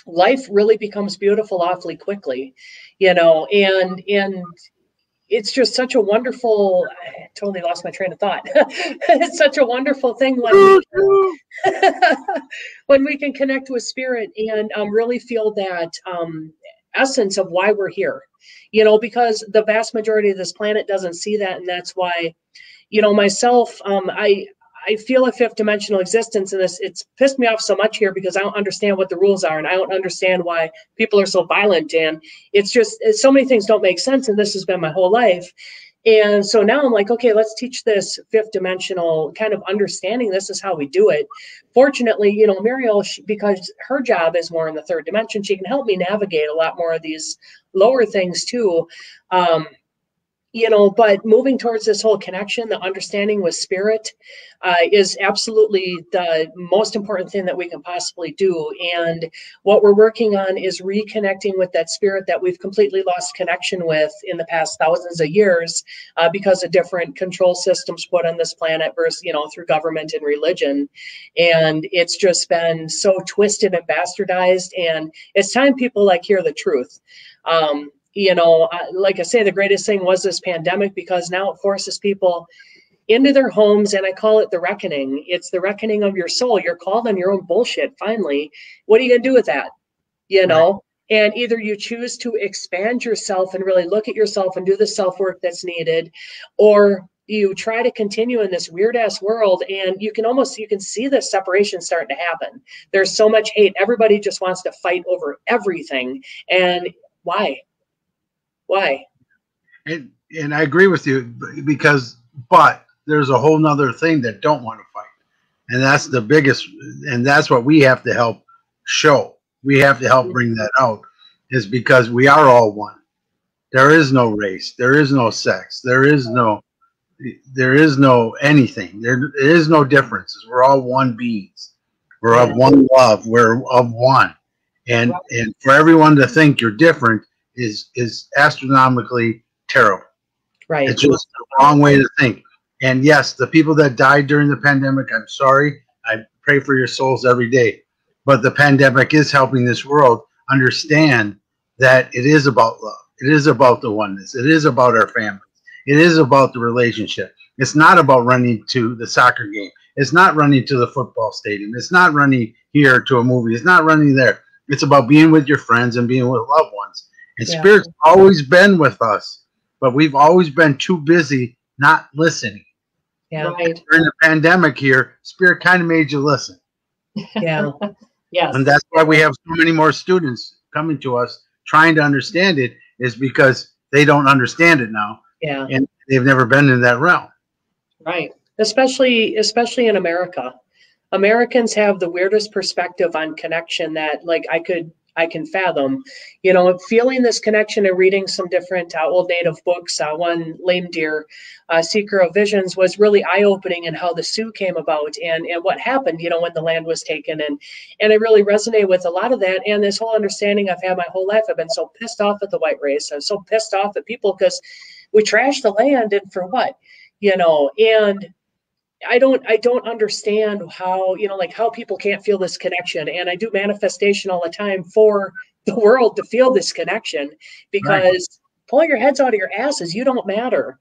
life really becomes beautiful awfully quickly, you know, and it's just such a wonderful, I totally lost my train of thought. It's such a wonderful thing when we can connect with spirit and really feel that essence of why we're here, you know, because the vast majority of this planet doesn't see that. And that's why, you know, myself, I feel a fifth dimensional existence in this. It's pissed me off so much here because I don't understand what the rules are, and I don't understand why people are so violent. And it's just, so many things don't make sense. And this has been my whole life. And so now I'm like, okay, let's teach this fifth dimensional kind of understanding. This is how we do it. Fortunately, you know, Muriel, because her job is more in the third dimension, she can help me navigate a lot more of these lower things too. You know, but moving towards this whole connection, the understanding with spirit is absolutely the most important thing that we can possibly do. And what we're working on is reconnecting with that spirit that we've completely lost connection with in the past thousands of years because of different control systems put on this planet versus, you know, through government and religion. And it's just been so twisted and bastardized. And it's time people like hear the truth. You know, like I say, the greatest thing was this pandemic because now it forces people into their homes, and I call it the reckoning. It's the reckoning of your soul. You're called on your own bullshit, finally. What are you going to do with that? You know, and either you choose to expand yourself and really look at yourself and do the self-work that's needed, or you try to continue in this weird-ass world, and you can see the separation starting to happen. There's so much hate. Everybody just wants to fight over everything. And why? Why? And I agree with you but there's a whole nother thing that don't want to fight. And that's the biggest, and that's what we have to help show. We have to help bring that out, is because we are all one. There is no race. There is no sex. There is no anything. There is no differences. We're all one beings. We're of one love. We're of one. And for everyone to think you're different is astronomically terrible. Right. It's just the wrong way to think. And yes, the people that died during the pandemic, I'm sorry. I pray for your souls every day. But the pandemic is helping this world understand that it is about love. It is about the oneness. It is about our families. It is about the relationship. It's not about running to the soccer game. It's not running to the football stadium. It's not running here to a movie. It's not running there. It's about being with your friends and being with loved ones. And Yeah. Spirit's always been with us, but we've always been too busy not listening. Yeah. Right. During the pandemic here, Spirit kind of made you listen. Yeah. Yes. And that's why we have so many more students coming to us trying to understand it, is because they don't understand it now. Yeah. And they've never been in that realm. Right. Especially in America. Americans have the weirdest perspective on connection that like I can fathom. You know, feeling this connection and reading some different old native books. One, Lame Deer, Seeker of Visions, was really eye-opening in how the Sioux came about and what happened, you know, when the land was taken. And I really resonate with a lot of that. And this whole understanding I've had my whole life. I've been so pissed off at the white race. I'm so pissed off at people because we trashed the land, and for what? You know, and I don't understand how, you know, like how people can't feel this connection. And I do manifestation all the time for the world to feel this connection, because Right. pull your heads out of your asses. You don't matter,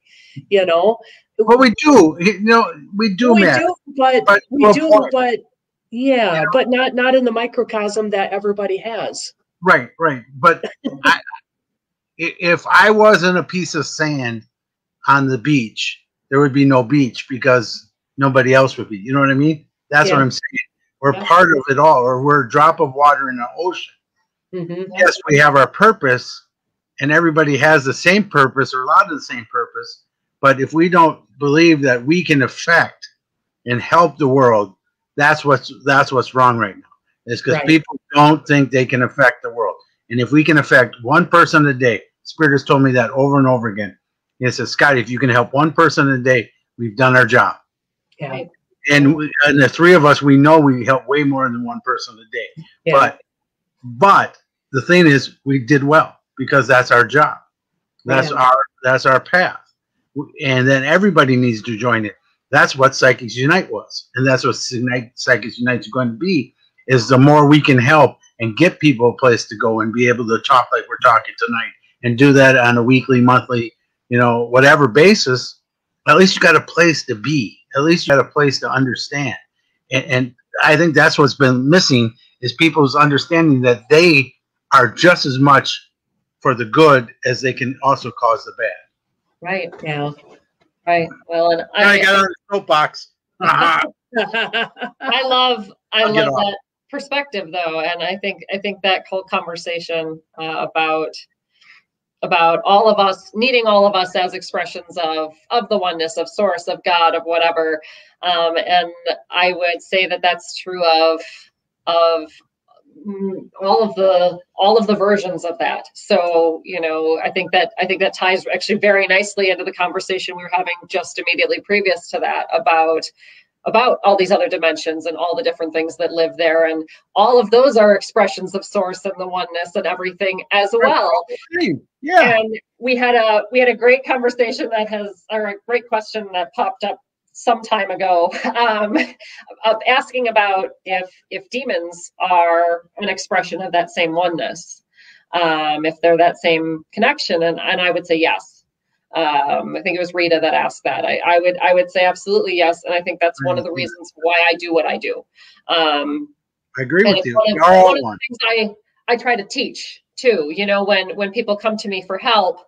you know. But we do, you know, we do, We man. do, but we to a do, point. but yeah, You know? but not in the microcosm that everybody has. Right, right. But if I wasn't a piece of sand on the beach, there would be no beach because nobody else would be. You know what I mean? That's what Yeah. I'm saying. We're Yeah. part of it all, or we're a drop of water in the ocean. Mm-hmm. Yes, we have our purpose, and everybody has the same purpose or a lot of the same purpose. But if we don't believe that we can affect and help the world, that's what's wrong right now. It's because Right. people don't think they can affect the world. And if we can affect one person a day, Spirit has told me that over and over again. He says, Scotty, if you can help one person a day, we've done our job. Yeah. Right. And the three of us, we know we help way more than one person a day. Yeah. But the thing is, we did well because that's our job. That's Yeah. that's our path. And then everybody needs to join it. That's what Psychics Unite was, and that's what Psychics Unite is going to be. Is the more we can help and get people a place to go and be able to talk like we're talking tonight, and do that on a weekly, monthly, you know, whatever basis. At least you got a place to be. At least you got a place to understand. And I think that's what's been missing, is people's understanding that they are just as much for the good as they can also cause the bad. Right. Yeah. Right. Well, and I got on the soapbox. I love I'll get off. that perspective though, and I think that whole conversation about all of us needing all of us as expressions of the oneness, of source, of God, of whatever, and I would say that that's true of all of the versions of that. So, you know, I think that ties actually very nicely into the conversation we were having just immediately previous to that about all these other dimensions and all the different things that live there, and all of those are expressions of source and the oneness and everything as well. Yeah. And we had a great conversation or a great question that popped up some time ago, of asking about if demons are an expression of that same oneness, if they're that same connection, and I would say yes. I think it was Rita that asked that. I would say absolutely yes, and I think that's one of the reasons why I do what I do. I agree with you. One of the things I try to teach too. You know, when people come to me for help,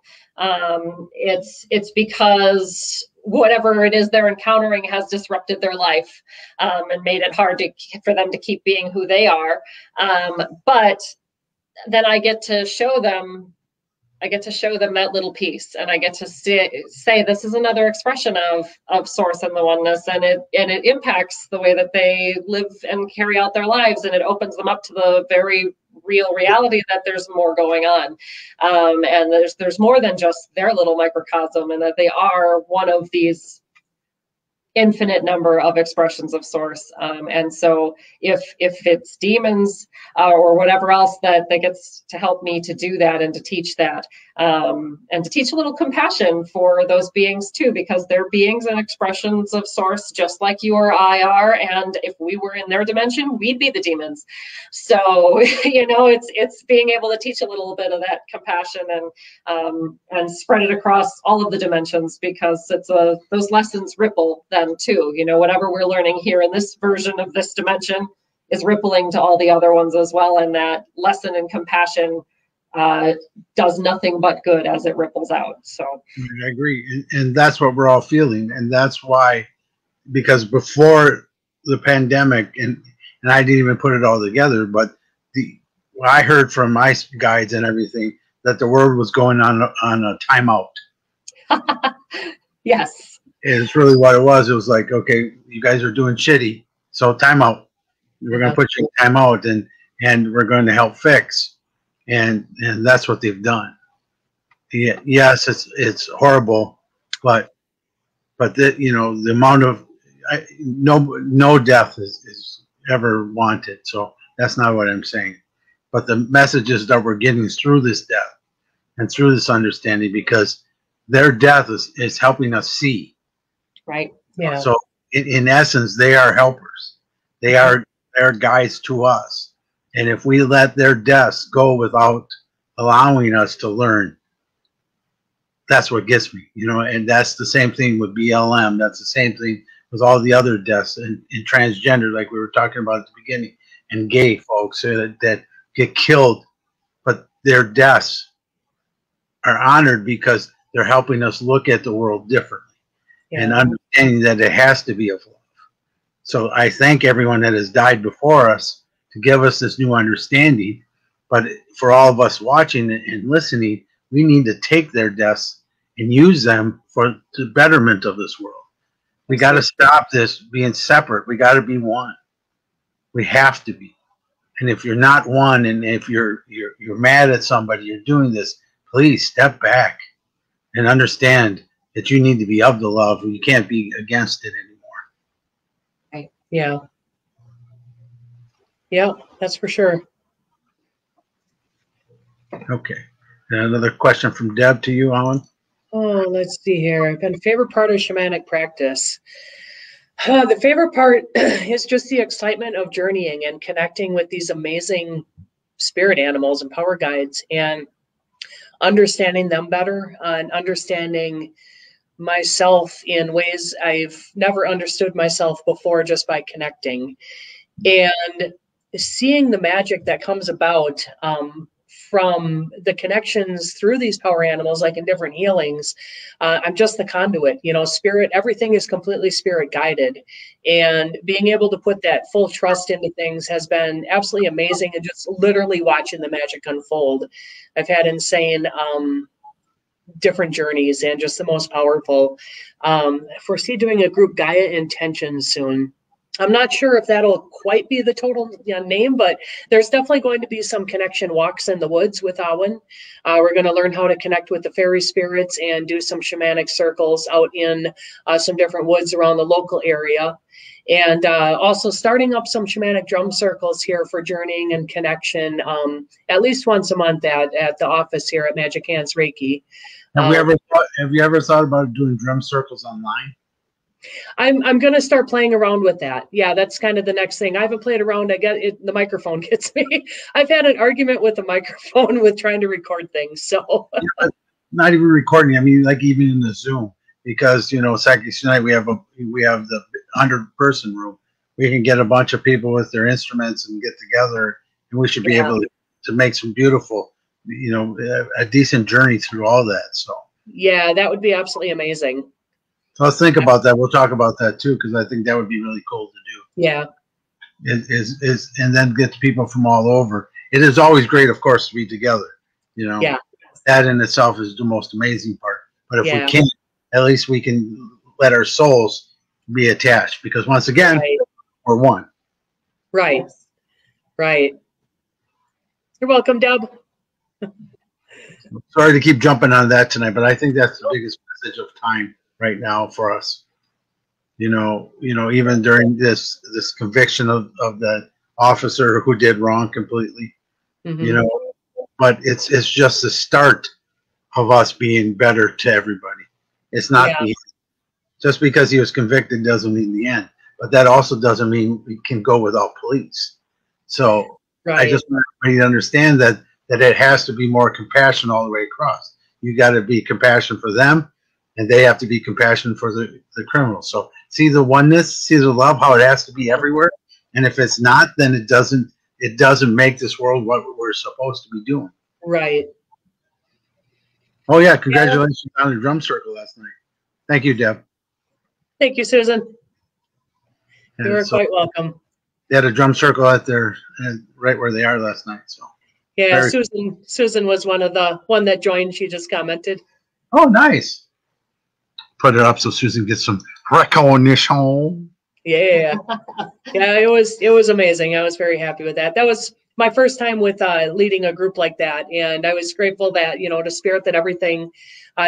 it's because whatever it is they're encountering has disrupted their life, and made it hard for them to keep being who they are. But then I get to show them that little piece, and I get to say this is another expression of source and the oneness, and it impacts the way that they live and carry out their lives, and it opens them up to the very real reality that there's more going on, and there's more than just their little microcosm, and that they are one of these infinite number of expressions of source. And so if it's demons or whatever else that gets to help me to do that and to teach that, and to teach a little compassion for those beings too, because they're beings and expressions of source just like you or I are. And if we were in their dimension, we'd be the demons. So, you know, it's being able to teach a little bit of that compassion and spread it across all of the dimensions, because it's those lessons ripple then too. You know, whatever we're learning here in this version of this dimension is rippling to all the other ones as well. And that lesson in compassion does nothing but good as it ripples out. So I agree. And that's what we're all feeling. And that's why, because before the pandemic, and I didn't even put it all together, but I heard from my guides and everything that the world was going on a timeout. Yes. It's really what it was. It was like, okay, you guys are doing shitty, so timeout. We're going to put you in timeout, and we're going to help fix. And that's what they've done. Yeah, yes, it's horrible, but you know, the amount of no death is ever wanted. So that's not what I'm saying. But the messages that we're getting through this death and through this understanding, because their death is helping us see. Right. Yeah. So in essence, they are helpers. They're guides to us. And if we let their deaths go without allowing us to learn, that's what gets me, you know. And that's the same thing with BLM. That's the same thing with all the other deaths in transgender, like we were talking about at the beginning, and gay folks that get killed, but their deaths are honored because they're helping us look at the world differently and understanding that it has to be of love. So I thank everyone that has died before us to give us this new understanding. But for all of us watching and listening, we need to take their deaths and use them for the betterment of this world. We got to stop this being separate. We got to be one. We have to be. And if you're not one, and if you're mad at somebody, you're doing this, please step back and understand that you need to be of the love. You can't be against it anymore. Right. Yeah. Yeah, that's for sure. Okay. And another question from Deb to you, Alan. Oh, let's see here. And favorite part of shamanic practice. The favorite part is just the excitement of journeying and connecting with these amazing spirit animals and power guides, and understanding them better, and understanding myself in ways I've never understood myself before, just by connecting, and seeing the magic that comes about from the connections through these power animals, like in different healings. I'm just the conduit, you know, spirit, everything is completely spirit guided, and being able to put that full trust into things has been absolutely amazing. And just literally watching the magic unfold. I've had insane, different journeys, and just the most powerful. I foresee doing a group Gaia Intention soon. I'm not sure if that'll quite be the total name, but there's definitely going to be some connection walks in the woods with Awyn. We're going to learn how to connect with the fairy spirits and do some shamanic circles out in some different woods around the local area. And also starting up some shamanic drum circles here for journeying and connection, at least once a month at the office here at Magic Hands Reiki. Have you ever thought about doing drum circles online? I'm going to start playing around with that. Yeah, that's kind of the next thing. I haven't played around. I get it. The microphone gets me. I've had an argument with the microphone with trying to record things. So not even recording. I mean, like even in the Zoom, because you know, Saturday night we have the 100-person room. We can get a bunch of people with their instruments and get together, and we should be able to make some beautiful, you know, a decent journey through all that. So yeah, that would be absolutely amazing. So let's think about that. We'll talk about that too, because I think that would be really cool to do. Yeah. And then get the people from all over. It is always great, of course, to be together. You know, that in itself is the most amazing part. But if we can't, at least we can let our souls be attached, because once again, we're one. Right. Right. You're welcome, Deb. Sorry to keep jumping on that tonight, but I think that's the biggest message of time right now for us. Even during this conviction of the officer who did wrong completely, but it's just the start of us being better to everybody. It's not the just because he was convicted doesn't mean the end, but that also doesn't mean we can go without police. So I just want everybody to understand that it has to be more compassion all the way across. You got to be compassion for them, and they have to be compassion for the criminals. So see the oneness, see the love, how it has to be everywhere. And if it's not, then it doesn't make this world what we're supposed to be doing. Right. Oh yeah, congratulations on the drum circle last night. Thank you, Deb. Thank you, Susan. You were quite welcome. They had a drum circle out there right where they are last night. So yeah, Susan was one that joined. She just commented. Oh, nice. Put it up so Susan gets some recognition. Yeah. It was amazing. I was very happy with that. That was my first time with leading a group like that, and I was grateful that to spirit that everything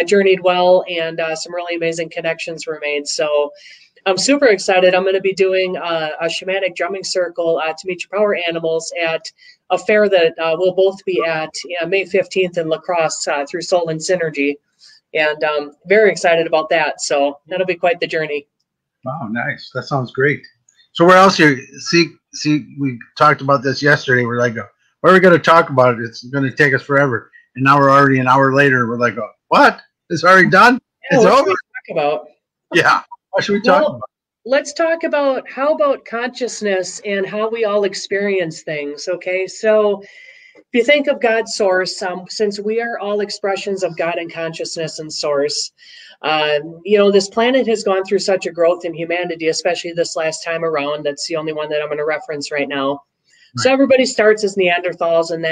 journeyed well, and some really amazing connections were made. So I'm super excited. I'm going to be doing a shamanic drumming circle to meet your power animals at a fair that we'll both be at May 15th in La Crosse through Soul and Synergy, and very excited about that. So that'll be quite the journey. Wow, nice. That sounds great. So where else here? See, we talked about this yesterday. We're like, where are we going to talk about it? It's going to take us forever. And now we're already an hour later. We're like, what? It's already done? Yeah, it's over? Talk about? Yeah. What should we talk about? Let's talk about how about consciousness and how we all experience things. Okay. So if you think of God's source, since we are all expressions of God and consciousness and source, this planet has gone through such a growth in humanity, especially this last time around. That's the only one that I'm going to reference right now. Right. So everybody starts as Neanderthals and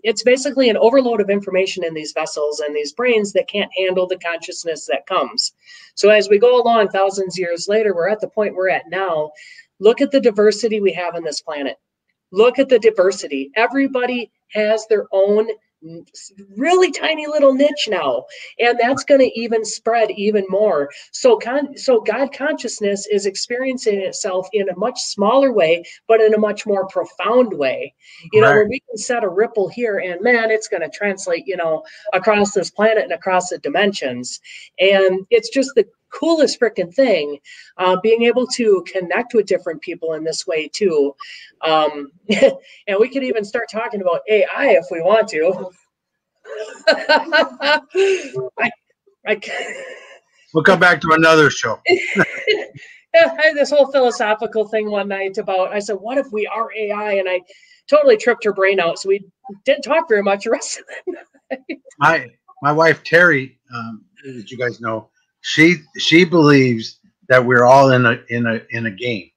it's basically an overload of information in these vessels and these brains that can't handle the consciousness that comes. So as we go along thousands of years later, we're at the point we're at now. Look at the diversity we have on this planet. Look at the diversity. Everybody has their own really tiny little niche now, and that's going to even spread even more. So God consciousness is experiencing itself in a much smaller way, but in a much more profound way. Where we can set a ripple here, and man, it's going to translate, across this planet and across the dimensions. And it's just the coolest freaking thing, being able to connect with different people in this way too. And we could even start talking about AI if we want to. We'll come back to another show. I had this whole philosophical thing one night about, I said, what if we are AI? And I totally tripped her brain out. So we didn't talk very much the rest of the night. My wife, Terry, as you guys know, she believes that we're all in a game.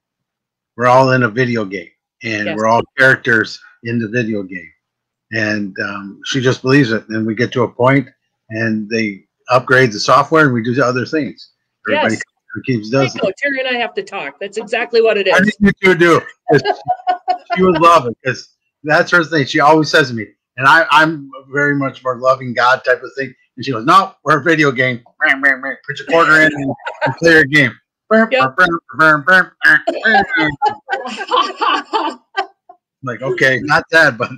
We're all in a video game, and we're all characters in the video game. And she just believes it. And we get to a point, and they upgrade the software, and we do other things. Everybody keeps doing it. Terry and I have to talk. That's exactly what it is. I think you two do. She would love it because that's her thing. She always says to me, and I'm very much more loving God type of thing. And she goes, "No, we're a video game. Put your quarter in and play your game." Like, okay, not that, but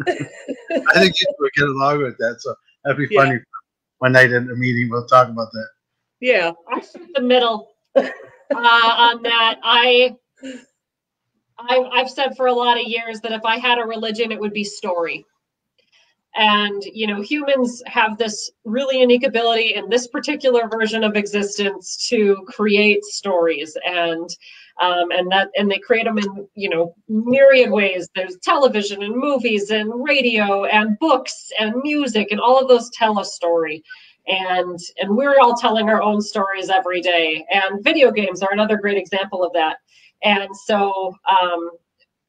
I think you would get along with that. So that'd be funny. One night in a meeting, we'll talk about that. Yeah, I'm in the middle on that. I've said for a lot of years that if I had a religion, it would be story. And, humans have this really unique ability in this particular version of existence to create stories, and they create them in, myriad ways. There's television and movies and radio and books and music, and all of those tell a story. And we're all telling our own stories every day. And video games are another great example of that. And so,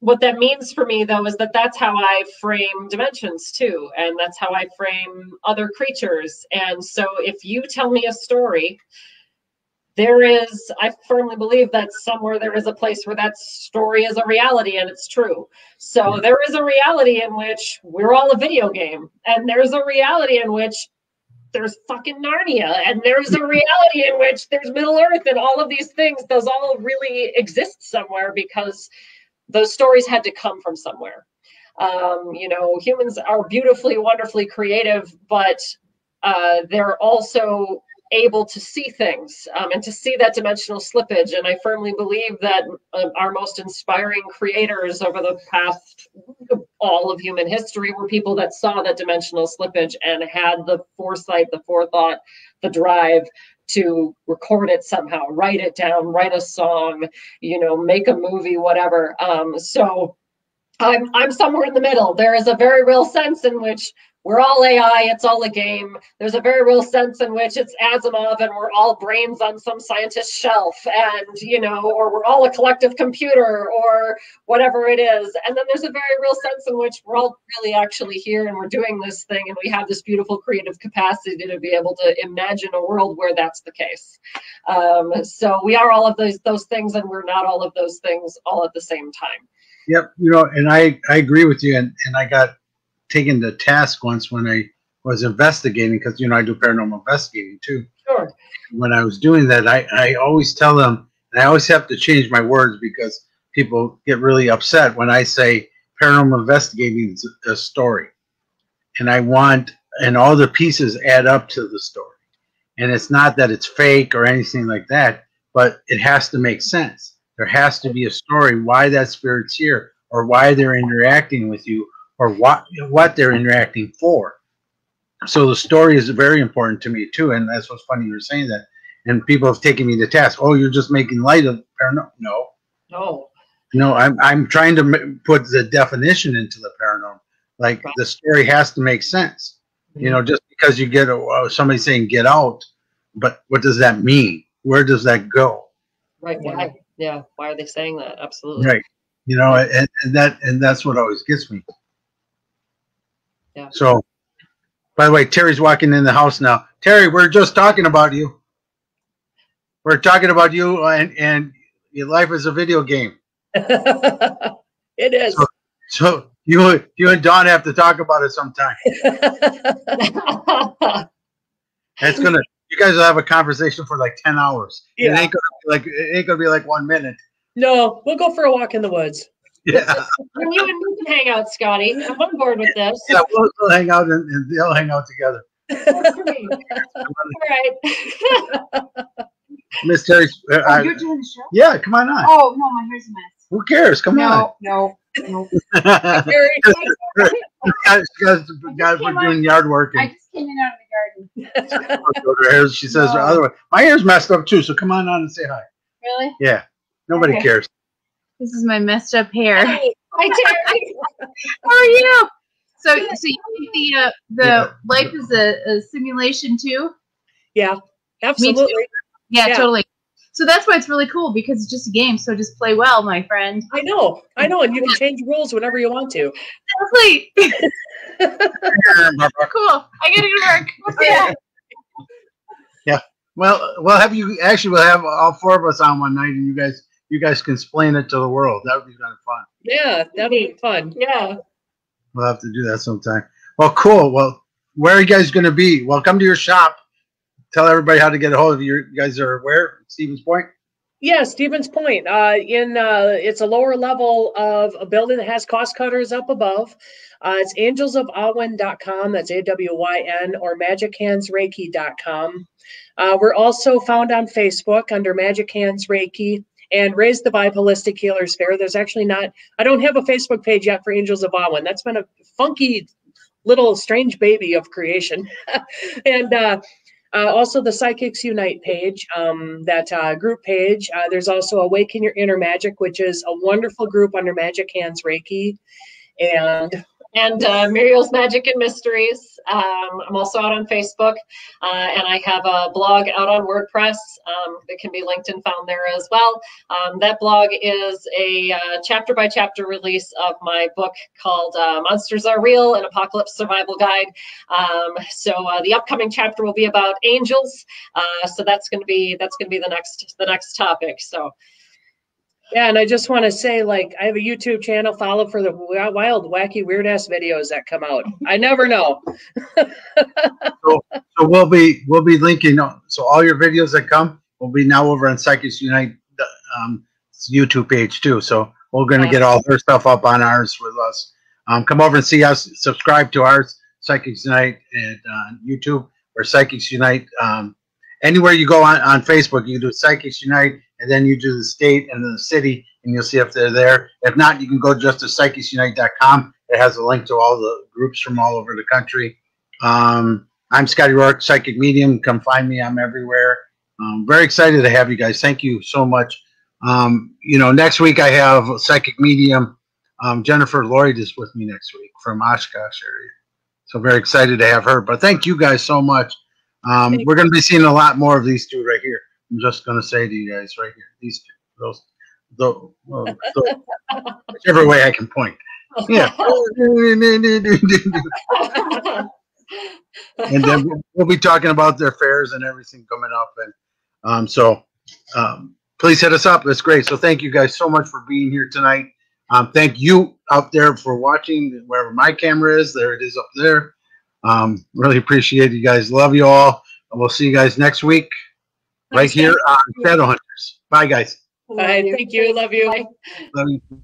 what that means for me, though, is that that's how I frame dimensions, too. And that's how I frame other creatures. And so if you tell me a story, I firmly believe that somewhere there is a place where that story is a reality and it's true. So there is a reality in which we're all a video game. And there's a reality in which there's fucking Narnia, and there's a reality in which there's Middle Earth, and all of these things, those all really exist somewhere because those stories had to come from somewhere. You know, humans are beautifully, wonderfully creative, but they're also able to see things and to see that dimensional slippage. And I firmly believe that our most inspiring creators over the past all of human history were people that saw that dimensional slippage and had the foresight, the forethought, the drive to record it somehow, write it down, write a song, you know, make a movie, whatever. So I'm somewhere in the middle. There is a very real sense in which we're all AI, it's all a game. There's a very real sense in which it's Asimov and we're all brains on some scientist's shelf, and, you know, or we're all a collective computer or whatever it is. And then there's a very real sense in which we're all really actually here and we're doing this thing and we have this beautiful creative capacity to be able to imagine a world where that's the case. So we are all of those things, and we're not all of those things all at the same time. Yep, you know, and I agree with you, and I got taken to task once when I was investigating, because, you know, I do paranormal investigating too. Sure. When I was doing that, I always tell them, and I always have to change my words because people get really upset when I say paranormal investigating is a story. And I want, and all the pieces add up to the story. And it's not that it's fake or anything like that, but it has to make sense. There has to be a story why that spirit's here, or why they're interacting with you, or what they're interacting for. So the story is very important to me too, and that's what's funny you were saying that. And people have taken me to task. Oh, you're just making light of paranormal. No, I'm trying to put the definition into the paranormal. Like, the story has to make sense. Mm-hmm. You know, just because you get somebody saying "get out," but what does that mean? Where does that go? Right. Why? Yeah. Why are they saying that? Absolutely. Right. You know, and that's what always gets me. Yeah. So, by the way, Terry's walking in the house now. Terry, we're just talking about you. We're talking about you, and your life is a video game. It is. So you and Dawn have to talk about it sometime. You guys will have a conversation for like 10 hours. Yeah. It ain't gonna be like 1 minute. No, we'll go for a walk in the woods. Yeah. And you and me can hang out, Scotty. I'm on board with this. Yeah, we'll hang out and they'll hang out together. All right. Miss Terry. You're doing the show? Yeah, come on. Oh, no, my hair's a mess. Who cares? Come on. No. Guys, we're doing yard work. I just came in out of the garden. She says, otherwise, my hair's messed up too, so come on and say hi. Really? Yeah. Nobody cares. This is my messed up hair. Hi, Terry. How are you? So you think the life is a simulation too? Yeah, absolutely. Me too. Yeah, totally. So that's why it's really cool, because it's just a game. So just play well, my friend. I know, and you can change rules whenever you want to. Exactly. Cool. I gotta go to work. Yeah. Yeah. Well, we'll have all four of us on one night, and you guys can explain it to the world. That would be kind of fun. Yeah, that'd be fun. Yeah. We'll have to do that sometime. Well, cool. Well, where are you guys going to be? Well, come to your shop. Tell everybody how to get a hold of you. You guys are where? Stevens Point? Yeah, Stevens Point. It's a lower level of a building that has cost cutters up above. It's angelsofawyn.com. That's AWYN, or magichandsreiki.com. We're also found on Facebook under Magic Hands Reiki and Raise the Vibe Holistic Healers Fair. There's actually I don't have a Facebook page yet for Angels of Awyn. That's been a funky little strange baby of creation. And also the Psychics Unite page, that group page. There's also Awaken Your Inner Magic, which is a wonderful group under Magic Hands Reiki. And Muriel's Magic and Mysteries. I'm also out on Facebook, and I have a blog out on WordPress that can be linked and found there as well. That blog is a chapter-by-chapter release of my book called Monsters Are Real, an Apocalypse Survival Guide. So the upcoming chapter will be about angels. So that's going to be the next topic. So. Yeah, and I just want to say, I have a YouTube channel. Follow for the wild, wacky, weird-ass videos that come out. I never know. So So we'll be linking. So all your videos that come will be now over on Psychics Unite YouTube page too. So we're going to get all her stuff up on ours with us. Come over and see us. Subscribe to ours, Psychics Unite, and YouTube or Psychics Unite. Anywhere you go on Facebook, you do Psychics Unite, and then you do the state and then the city, and you'll see if they're there. If not, you can go just to psychicsunite.com. It has a link to all the groups from all over the country. I'm Scotty Rorek, Psychic Medium. Come find me. I'm everywhere. Very excited to have you guys. Thank you so much. Next week I have Psychic Medium. Jennifer Lloyd is with me next week from Oshkosh area. So very excited to have her. But thank you guys so much. We're going to be seeing a lot more of these two right here. I'm just going to say to you guys right here, these two, whichever way I can point. Yeah. And then we'll be talking about their fairs and everything coming up. And please hit us up. It's great. So thank you guys so much for being here tonight. Thank you out there for watching. Wherever my camera is, there it is up there. Really appreciate you guys. Love you all. And we'll see you guys next week right here on Shadow Hunters. Bye, guys. Bye. Thank you. Love you. Bye. Love you.